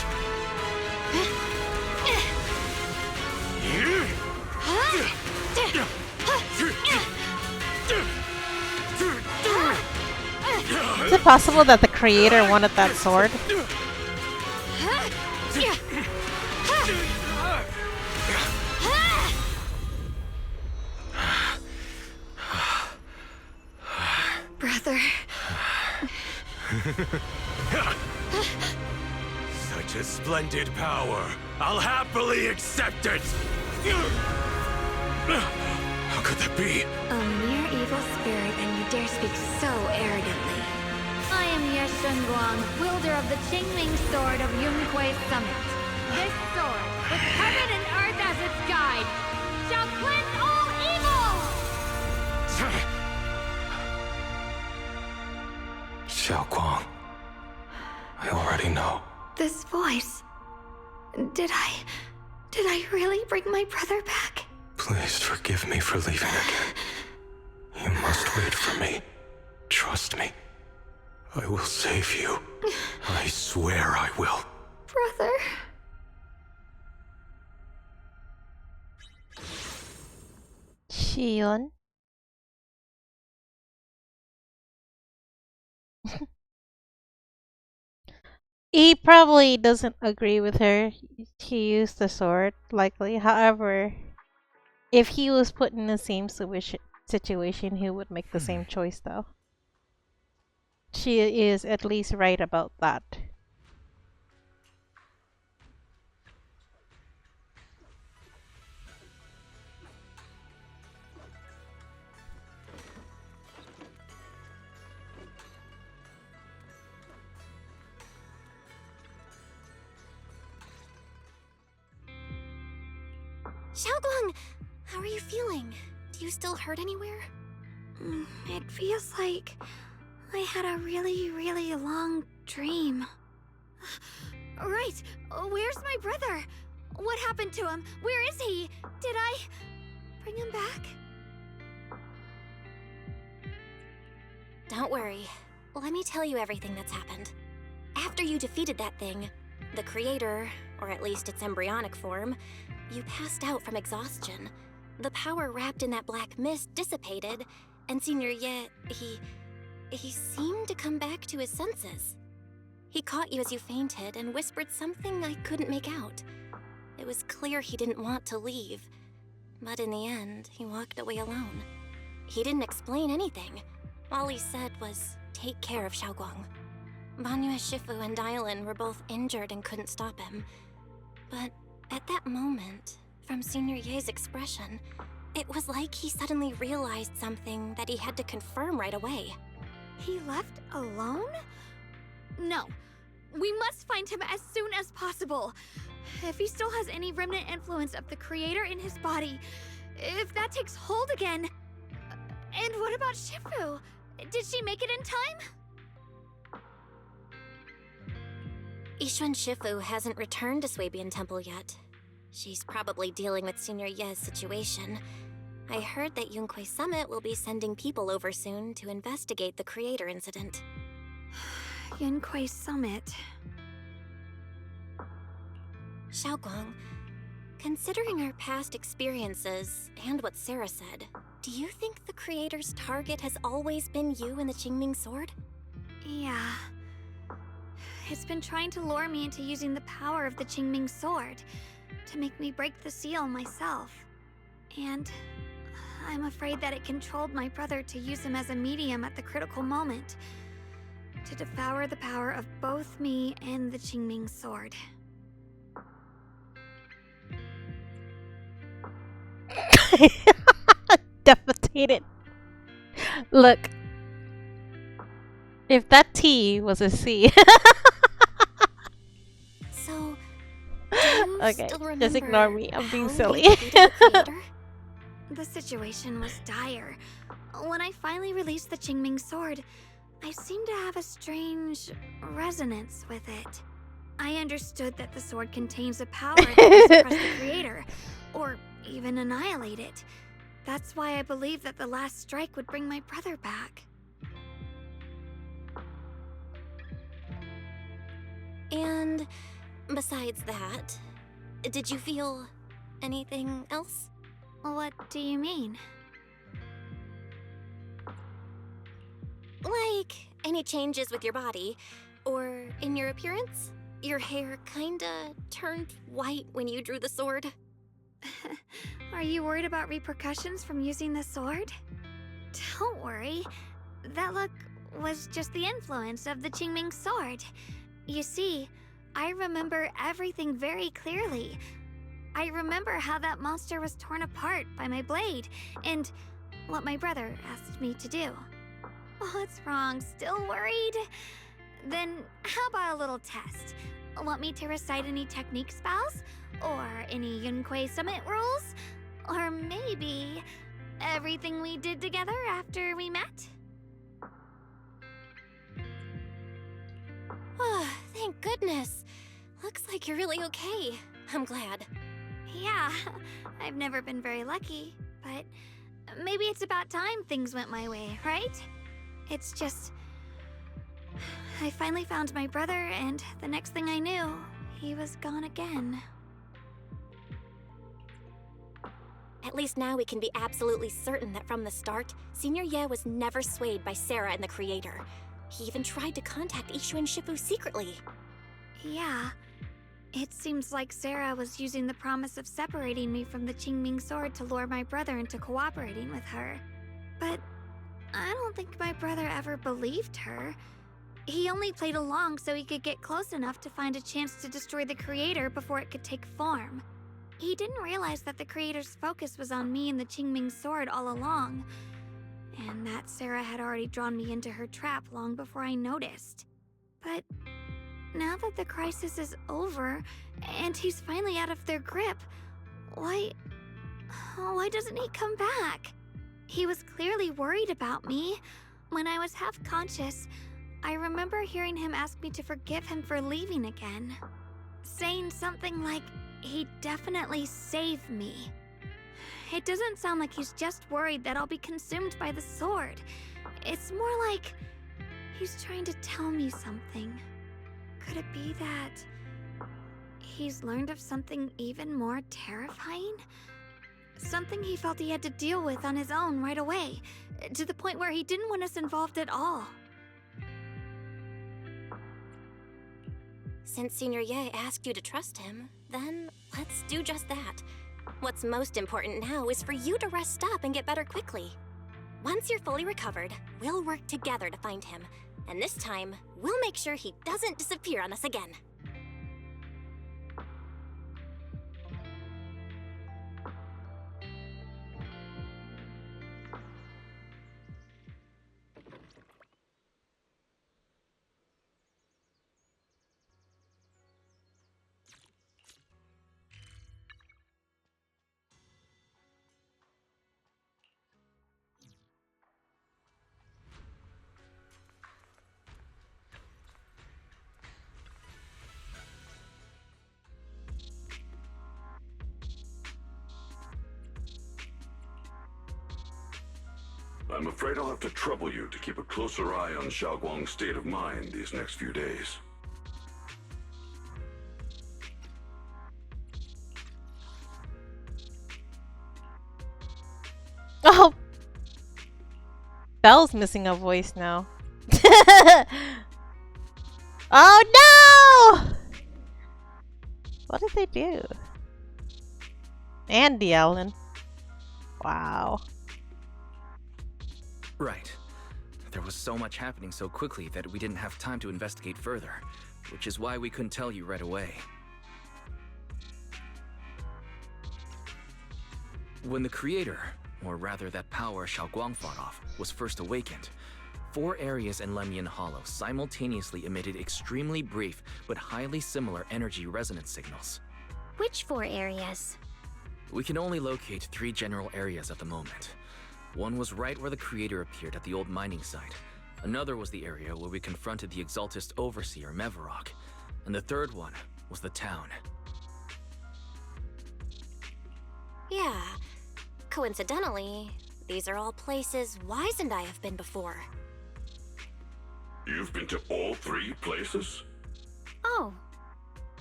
Is it possible that the creator wanted that sword? Brother. Such a splendid power. I'll happily accept it. How could that be? A mere evil spirit, and you dare speak so arrogantly. I am Ye Guang, wielder of the Qingming Sword of Yunhui Summit. This sword, with heaven and earth as its guide, shall cleanse all evil! Xiaoguang, I already know. This voice... Did I really bring my brother back? Please forgive me for leaving again. You must wait for me. Trust me. I will save you. I swear I will. Brother... Shion. He probably doesn't agree with her. He used the sword, likely. However, if he was put in the same situation, he would make the same choice, though. She is at least right about that. Xiaoguang, how are you feeling? Do you still hurt anywhere? It feels like I had a really, really long dream. Right, where's my brother? What happened to him? Where is he? Did I bring him back? Don't worry. Let me tell you everything that's happened. After you defeated that thing, the creator, or at least its embryonic form, you passed out from exhaustion. The power wrapped in that black mist dissipated, and Senior Ye, he seemed to come back to his senses. He caught you as you fainted and whispered something I couldn't make out. It was clear he didn't want to leave, but in the end, he walked away alone. He didn't explain anything. All he said was, take care of Xiaoguang. Banyue Shifu and Dylan were both injured and couldn't stop him. But at that moment, from Senior Ye's expression, it was like he suddenly realized something that he had to confirm right away. He left alone? No. We must find him as soon as possible. If he still has any remnant influence of the creator in his body, if that takes hold again... And what about Shifu? Did she make it in time? Yixuan Shifu hasn't returned to Swabian Temple yet. She's probably dealing with Senior Ye's situation. I heard that Yunhui Summit will be sending people over soon to investigate the creator incident. Yunhui Summit. Xiaoguang, considering our past experiences and what Sarah said, do you think the creator's target has always been you and the Qingming Sword? Yeah. It's been trying to lure me into using the power of the Qingming Sword to make me break the seal myself. And I'm afraid that it controlled my brother to use him as a medium at the critical moment, to devour the power of both me and the Qingming Sword. Devastated. Look. If that T was a C. So, do you okay, still remember just ignore me. I'm being how silly. you defeated the creator? The situation was dire. When I finally released the Qingming Sword, I seemed to have a strange resonance with it. I understood that the sword contains a power that can suppress the creator, or even annihilate it. That's why I believed that the last strike would bring my brother back. And besides that, did you feel anything else? What do you mean? Like any changes with your body, or in your appearance? Your hair kinda turned white when you drew the sword? Are you worried about repercussions from using the sword? Don't worry. that look was just the influence of the Qingming sword. You see, I remember everything very clearly. I remember how that monster was torn apart by my blade, and what my brother asked me to do. What's wrong? Still worried? Then how about a little test? Want me to recite any technique spells? Or any Yunquei Summit rules? Or maybe everything we did together after we met? Oh, thank goodness. Looks like you're really okay. I'm glad. Yeah, I've never been very lucky, but maybe it's about time things went my way, right? It's just... I finally found my brother, and the next thing I knew, he was gone again. At least now we can be absolutely certain that from the start, Senior Ye was never swayed by Sarah and the Creator. He even tried to contact Ishu and Shifu secretly. Yeah. It seems like Sarah was using the promise of separating me from the Qingming sword to lure my brother into cooperating with her. But I don't think my brother ever believed her. He only played along so he could get close enough to find a chance to destroy the Creator before it could take form. He didn't realize that the Creator's focus was on me and the Qingming sword all along, and that Sarah had already drawn me into her trap long before I noticed. But now that the crisis is over, and he's finally out of their grip, why doesn't he come back? He was clearly worried about me. When I was half conscious, I remember hearing him ask me to forgive him for leaving again, saying something like he'd definitely save me. It doesn't sound like he's just worried that I'll be consumed by the sword. It's more like he's trying to tell me something. Could it be that he's learned of something even more terrifying? Something he felt he had to deal with on his own right away, to the point where he didn't want us involved at all. Since Senior Ye asked you to trust him, then let's do just that. What's most important now is for you to rest up and get better quickly. Once you're fully recovered, we'll work together to find him. And this time, we'll make sure he doesn't disappear on us again. I'm afraid I'll have to trouble you to keep a closer eye on Xiaoguang's state of mind these next few days. Oh! Belle's missing a voice now. Oh no! What did they do? Andy Allen. Wow. Right. There was so much happening so quickly that we didn't have time to investigate further, which is why we couldn't tell you right away. When the Creator, or rather that power Xiaoguang fought off, was first awakened, 4 areas in Lemyan Hollow simultaneously emitted extremely brief but highly similar energy resonance signals. Which 4 areas? We can only locate 3 general areas at the moment. One was right where the Creator appeared at the old mining site. Another was the area where we confronted the Exaltist Overseer, Mevarok. And the third one was the town. Yeah. Coincidentally, these are all places Wise and I have been before. You've been to all 3 places? Oh,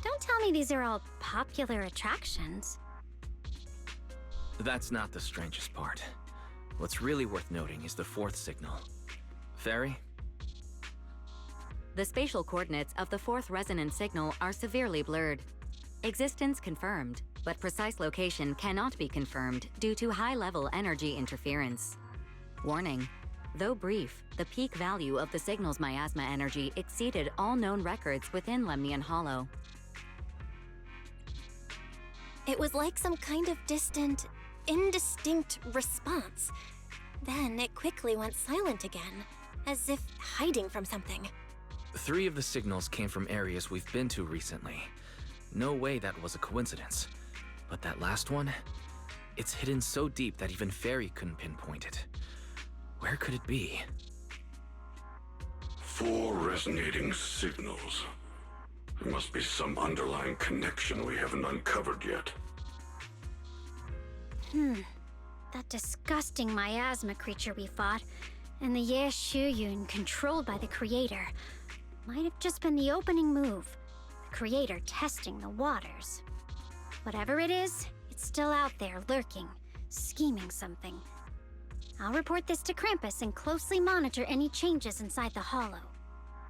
don't tell me these are all popular attractions. That's not the strangest part. What's really worth noting is the 4th signal. Fairy? The spatial coordinates of the 4th resonance signal are severely blurred. Existence confirmed, but precise location cannot be confirmed due to high-level energy interference. Warning: Though brief, the peak value of the signal's miasma energy exceeded all known records within Lemnian Hollow. It was like some kind of distant, indistinct response. Then it quickly went silent again, as if hiding from something. 3 of the signals came from areas we've been to recently. No way that was a coincidence. But that last one? It's hidden so deep that even Fairy couldn't pinpoint it. Where could it be? 4 resonating signals. There must be some underlying connection we haven't uncovered yet. That disgusting miasma creature we fought, and the Ye Shuyun controlled by the Creator, might have just been the opening move. The Creator testing the waters. Whatever it is, it's still out there lurking, scheming something. I'll report this to Krampus and closely monitor any changes inside the Hollow.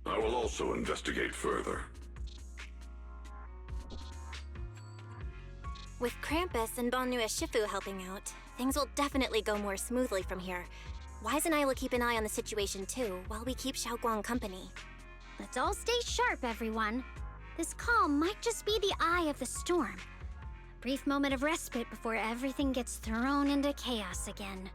I will also investigate further. With Krampus and Banue Shifu helping out, things will definitely go more smoothly from here. Wise and I will keep an eye on the situation too, while we keep Xiaoguang company. Let's all stay sharp, everyone. This calm might just be the eye of the storm. A brief moment of respite before everything gets thrown into chaos again.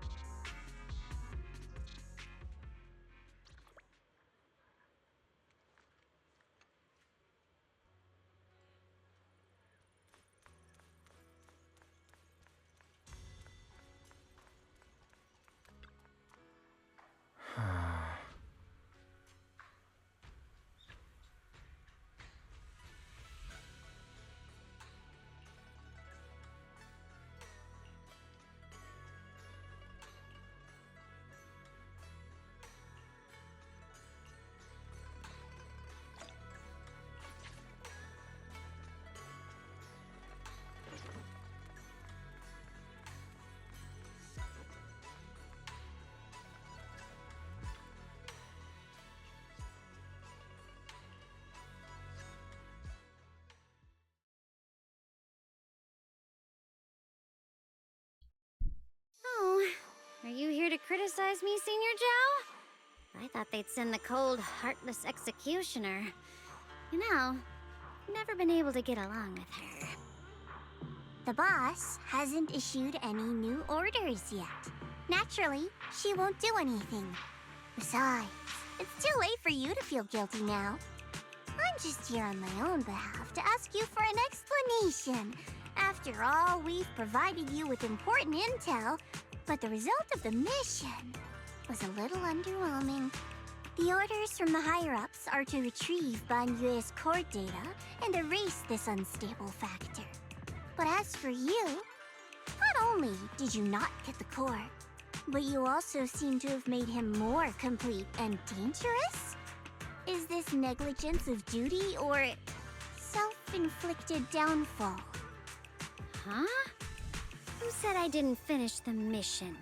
Oh, are you here to criticize me, Senior Zhao? I thought they'd send the cold, heartless executioner. You know, never been able to get along with her. The boss hasn't issued any new orders yet. Naturally, she won't do anything. Besides, it's too late for you to feel guilty now. I'm just here on my own behalf to ask you for an explanation. After all, we've provided you with important intel, but the result of the mission was a little underwhelming. The orders from the higher-ups are to retrieve Banyue's core data and erase this unstable factor. But as for you, not only did you not get the core, but you also seem to have made him more complete and dangerous? Is this negligence of duty or self-inflicted downfall? Huh? Who said I didn't finish the mission?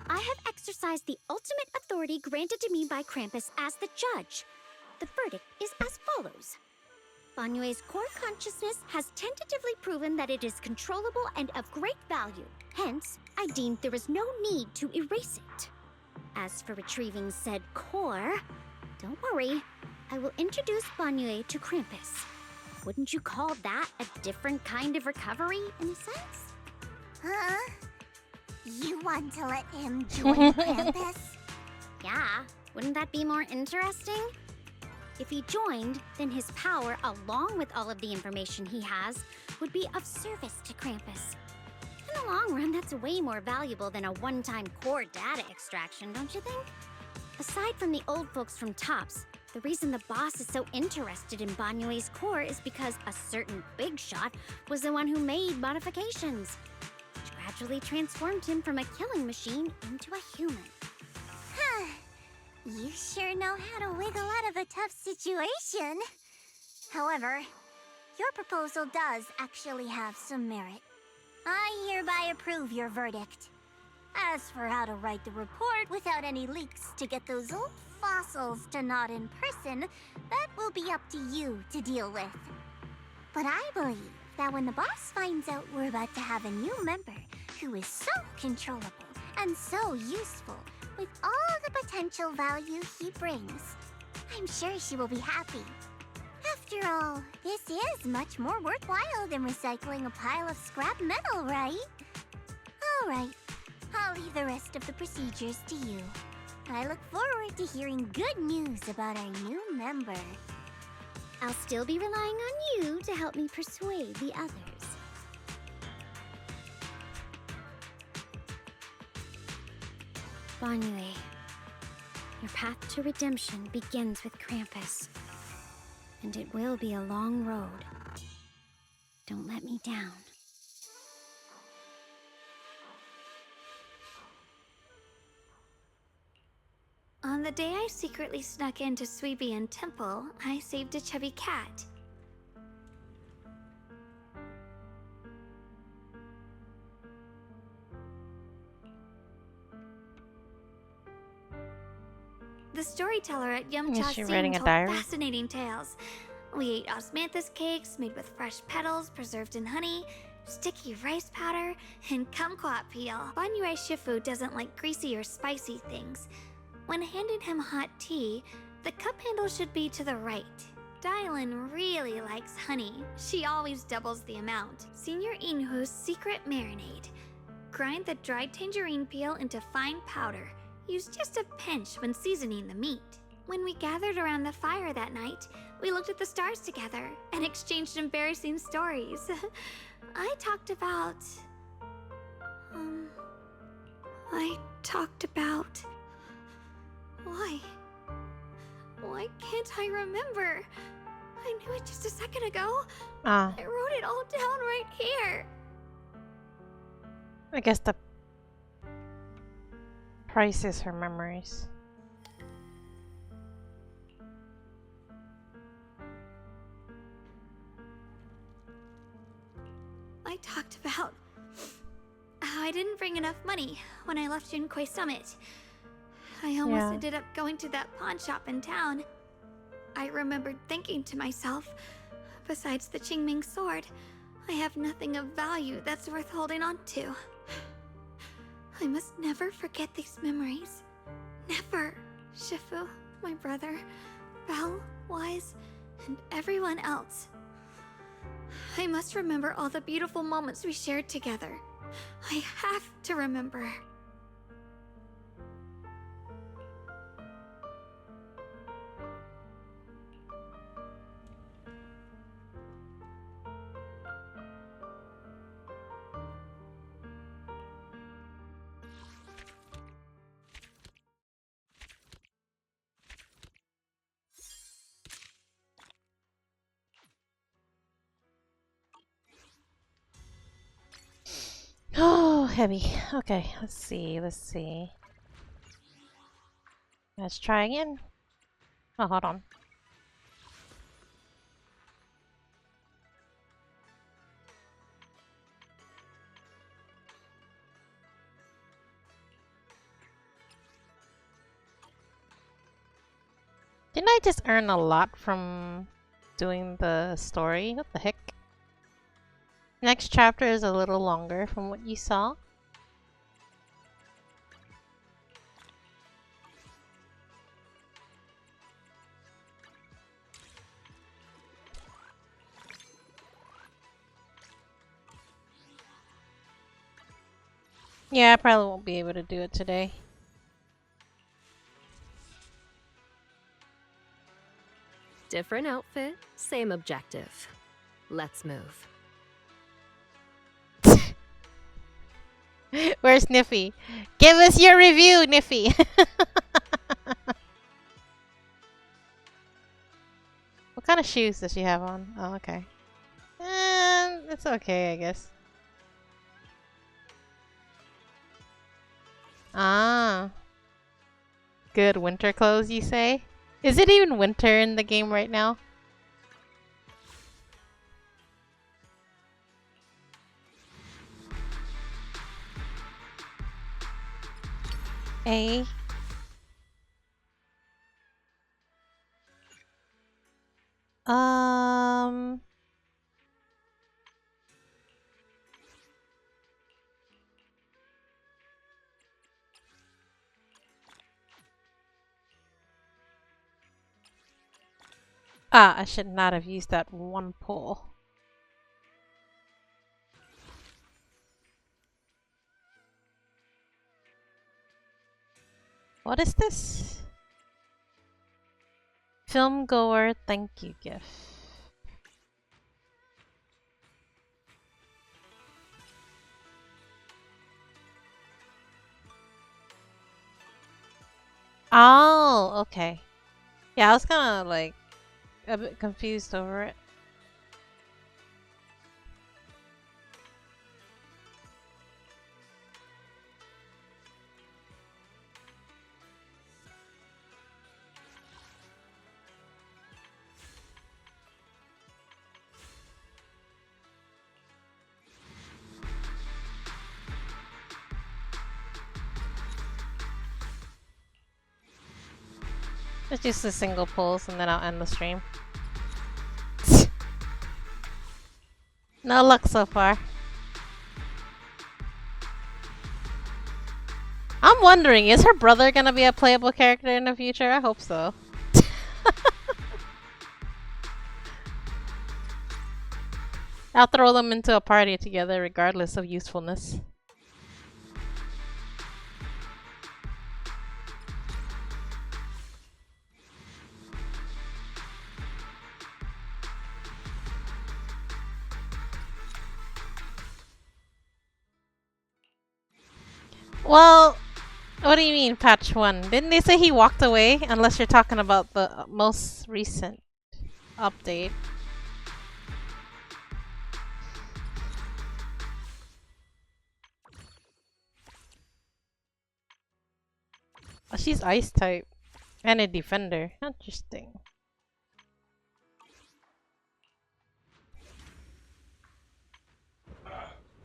I have exercised the ultimate authority granted to me by Krampus as the judge. The verdict is as follows. Banyue's core consciousness has tentatively proven that it is controllable and of great value. Hence, I deemed there is no need to erase it. As for retrieving said core, don't worry. I will introduce Banyue to Krampus. Wouldn't you call that a different kind of recovery, in a sense? Huh? You want to let him join Krampus? Yeah, wouldn't that be more interesting? If he joined, then his power, along with all of the information he has, would be of service to Krampus. In the long run, that's way more valuable than a one-time core data extraction, don't you think? Aside from the old folks from TOPS, the reason the boss is so interested in Banyue's core is because a certain big shot was the one who made modifications, which gradually transformed him from a killing machine into a human. Huh. You sure know how to wiggle out of a tough situation. However, your proposal does actually have some merit. I hereby approve your verdict. As for how to write the report without any leaks to get those old fossils to nod in person, that will be up to you to deal with. But I believe that when the boss finds out we're about to have a new member who is so controllable and so useful, With all the potential value he brings, I'm sure she will be happy. After all, this is much more worthwhile than recycling a pile of scrap metal, right? Alright, I'll leave the rest of the procedures to you. I look forward to hearing good news about our new member. I'll still be relying on you to help me persuade the others. Banyue, your path to redemption begins with Krampus. And it will be a long road. Don't let me down. On the day I secretly snuck into Suibian Temple, I saved a chubby cat. The storyteller at Is Yumcha she Sing writing a told diary? fascinating tales. We ate osmanthus cakes made with fresh petals preserved in honey, sticky rice powder, and kumquat peel. Banyue Shifu doesn't like greasy or spicy things. When handing him hot tea, the cup handle should be to the right. Dylan really likes honey. She always doubles the amount. Senior Inhu's secret marinade. Grind the dried tangerine peel into fine powder. Use just a pinch when seasoning the meat. When we gathered around the fire that night, we looked at the stars together and exchanged embarrassing stories. I talked about... Why can't I remember? I knew it just a second ago. Ah. I wrote it all down right here. I guess the price is her memories. I talked about how I didn't bring enough money when I left Junquei Summit. I almost Yeah. ended up going to that pawn shop in town. I remembered thinking to myself, besides the Qingming sword, I have nothing of value that's worth holding on to. I must never forget these memories. Never. Shifu, my brother, Belle, Wise, and everyone else. I must remember all the beautiful moments we shared together. I have to remember. Oh, heavy. Okay, let's see, let's see. Let's try again. Oh, hold on. Didn't I just earn a lot from doing the story? What the heck? Next chapter is a little longer from what you saw. Yeah, I probably won't be able to do it today. Different outfit, same objective. Let's move. Where's Niffy? Give us your review, Niffy! What kind of shoes does she have on? Oh, okay. It's okay, I guess. Ah. Good winter clothes, you say? Is it even winter in the game right now? A. Um. Ah, I should not have used that one pull. What is this? Film goer thank you gift. Oh, okay. Yeah, I was kind of like a bit confused over it. It's just a single pulse and then I'll end the stream. No luck so far. I'm wondering, is her brother gonna be a playable character in the future? I hope so. I'll throw them into a party together regardless of usefulness. Well, what do you mean patch 1? Didn't they say he walked away? Unless you're talking about the most recent update. Oh, she's ice type and a defender. Interesting.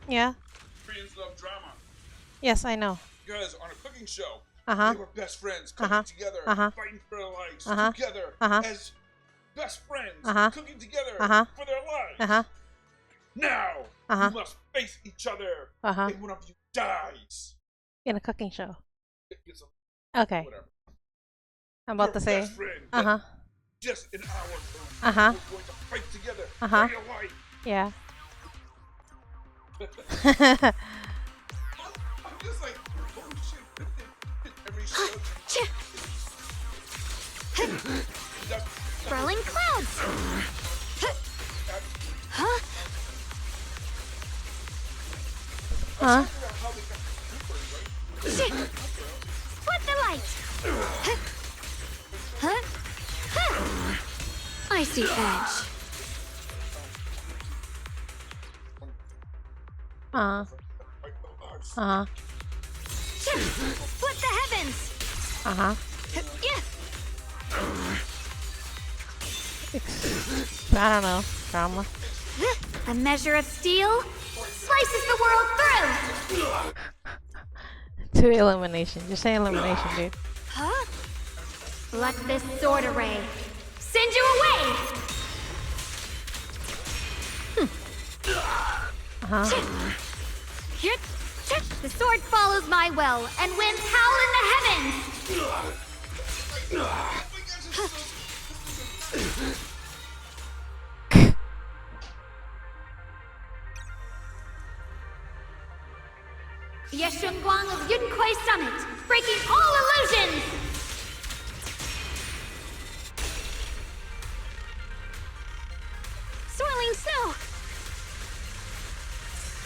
Yeah. Koreans love drama. Yes, I know. Because on a cooking show, Uh-huh. they were best friends cooking Uh-huh. together, Uh-huh. fighting for their lives Uh-huh. together Uh-huh. as best friends Uh-huh. cooking together Uh-huh. for their lives. Uh-huh. Now Uh-huh. you must face each other, Uh-huh. and one of you dies. In a cooking show. It's a, Okay. whatever. I'm about Your to say. best friend, Uh-huh. just an hour ago, Uh-huh. we're going to fight together Uh-huh. for your life. Yeah. I'm just like, oh shit, every show. Rolling clouds. Huh? Huh? Split the light. Huh? Icy edge. Uh-huh. Uh-huh. Split the heavens. Uh-huh. Yeah. I don't know. Drama. A measure of steel slices the world through. 2 elimination. Just say elimination, dude. Huh? Let this sword array send you away. Uh-huh. Here, the sword follows my will, and winds howl in the heavens. Yeshunguang of Yunquay Summit, breaking all illusions! Swirling snow.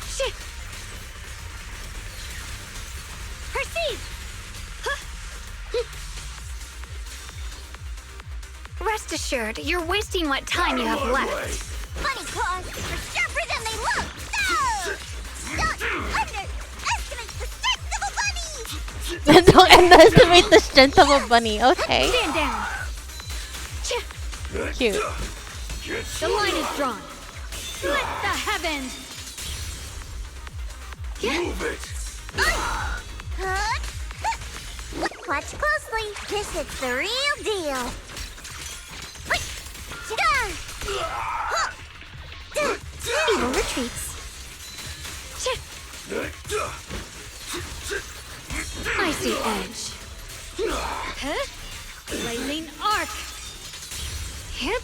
Shit. Perceive. Rest assured, you're wasting what time you have left. Bunny claws are sharper than they look! No! Don't underestimate the strength of a bunny! Don't underestimate the strength of a bunny. Okay. Stand down. Cute. The line is drawn. Split the heavens. Move it! Watch closely. This is the real deal. Evil retreats. Icy edge. Blazing arc. Yep.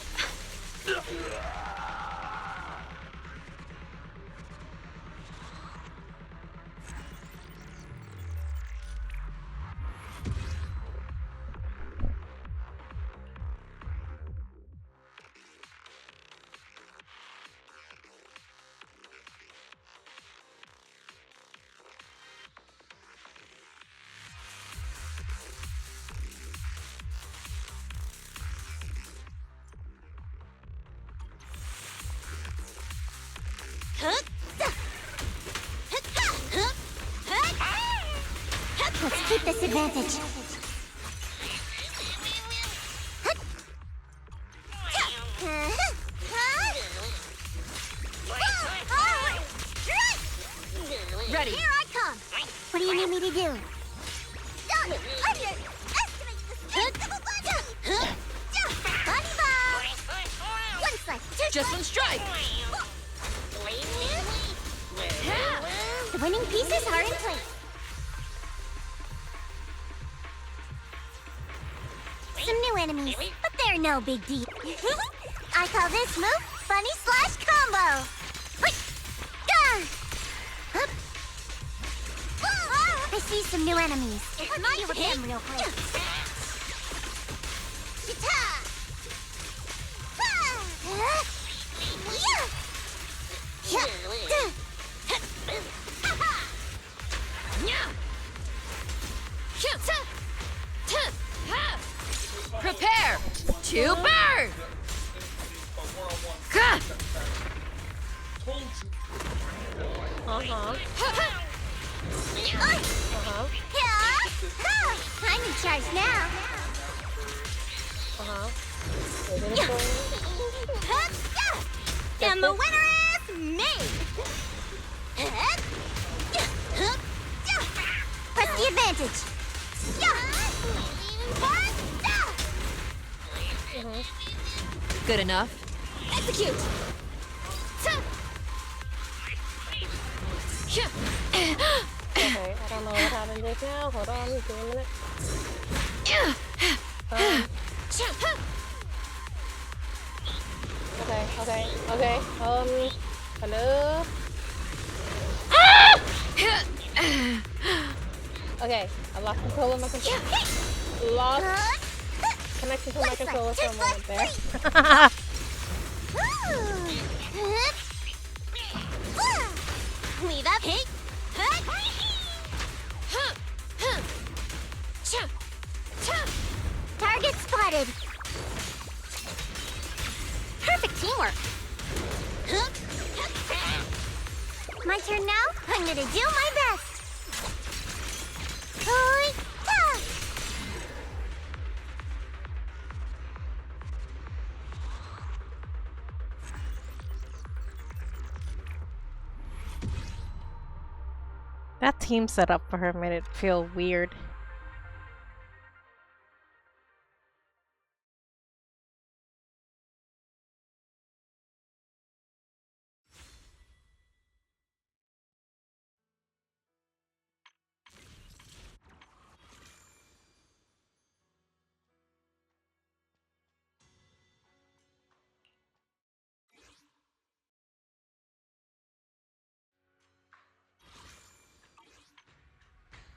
Let's keep this advantage. Ready. Here I come. What do you need me to do? Bunny ball. One strike, two Just one strike. The winning pieces are in place. Some new enemies, but they're no big deal. I call this move Bunny Slash Combo. I see some new enemies. Let's deal with them real quick. Prepare to burn! I'm in charge now. And the winner is me! Press the advantage. Good enough. Execute! Okay, I don't know what happened just now. Hold on, give me a minute. Okay. Hello? Okay, I lost control of my controller. Lost connection to my controller for a moment there. Leave up, hey! Target spotted. Perfect teamwork. My turn now? I'm gonna do my best. That team setup for her made it feel weird.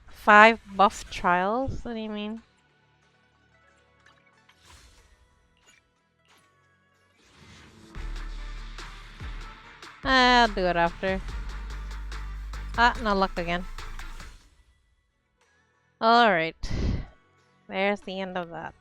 Five buff trials? What do you mean? I'll do it after. No luck again. Alright. There's the end of that.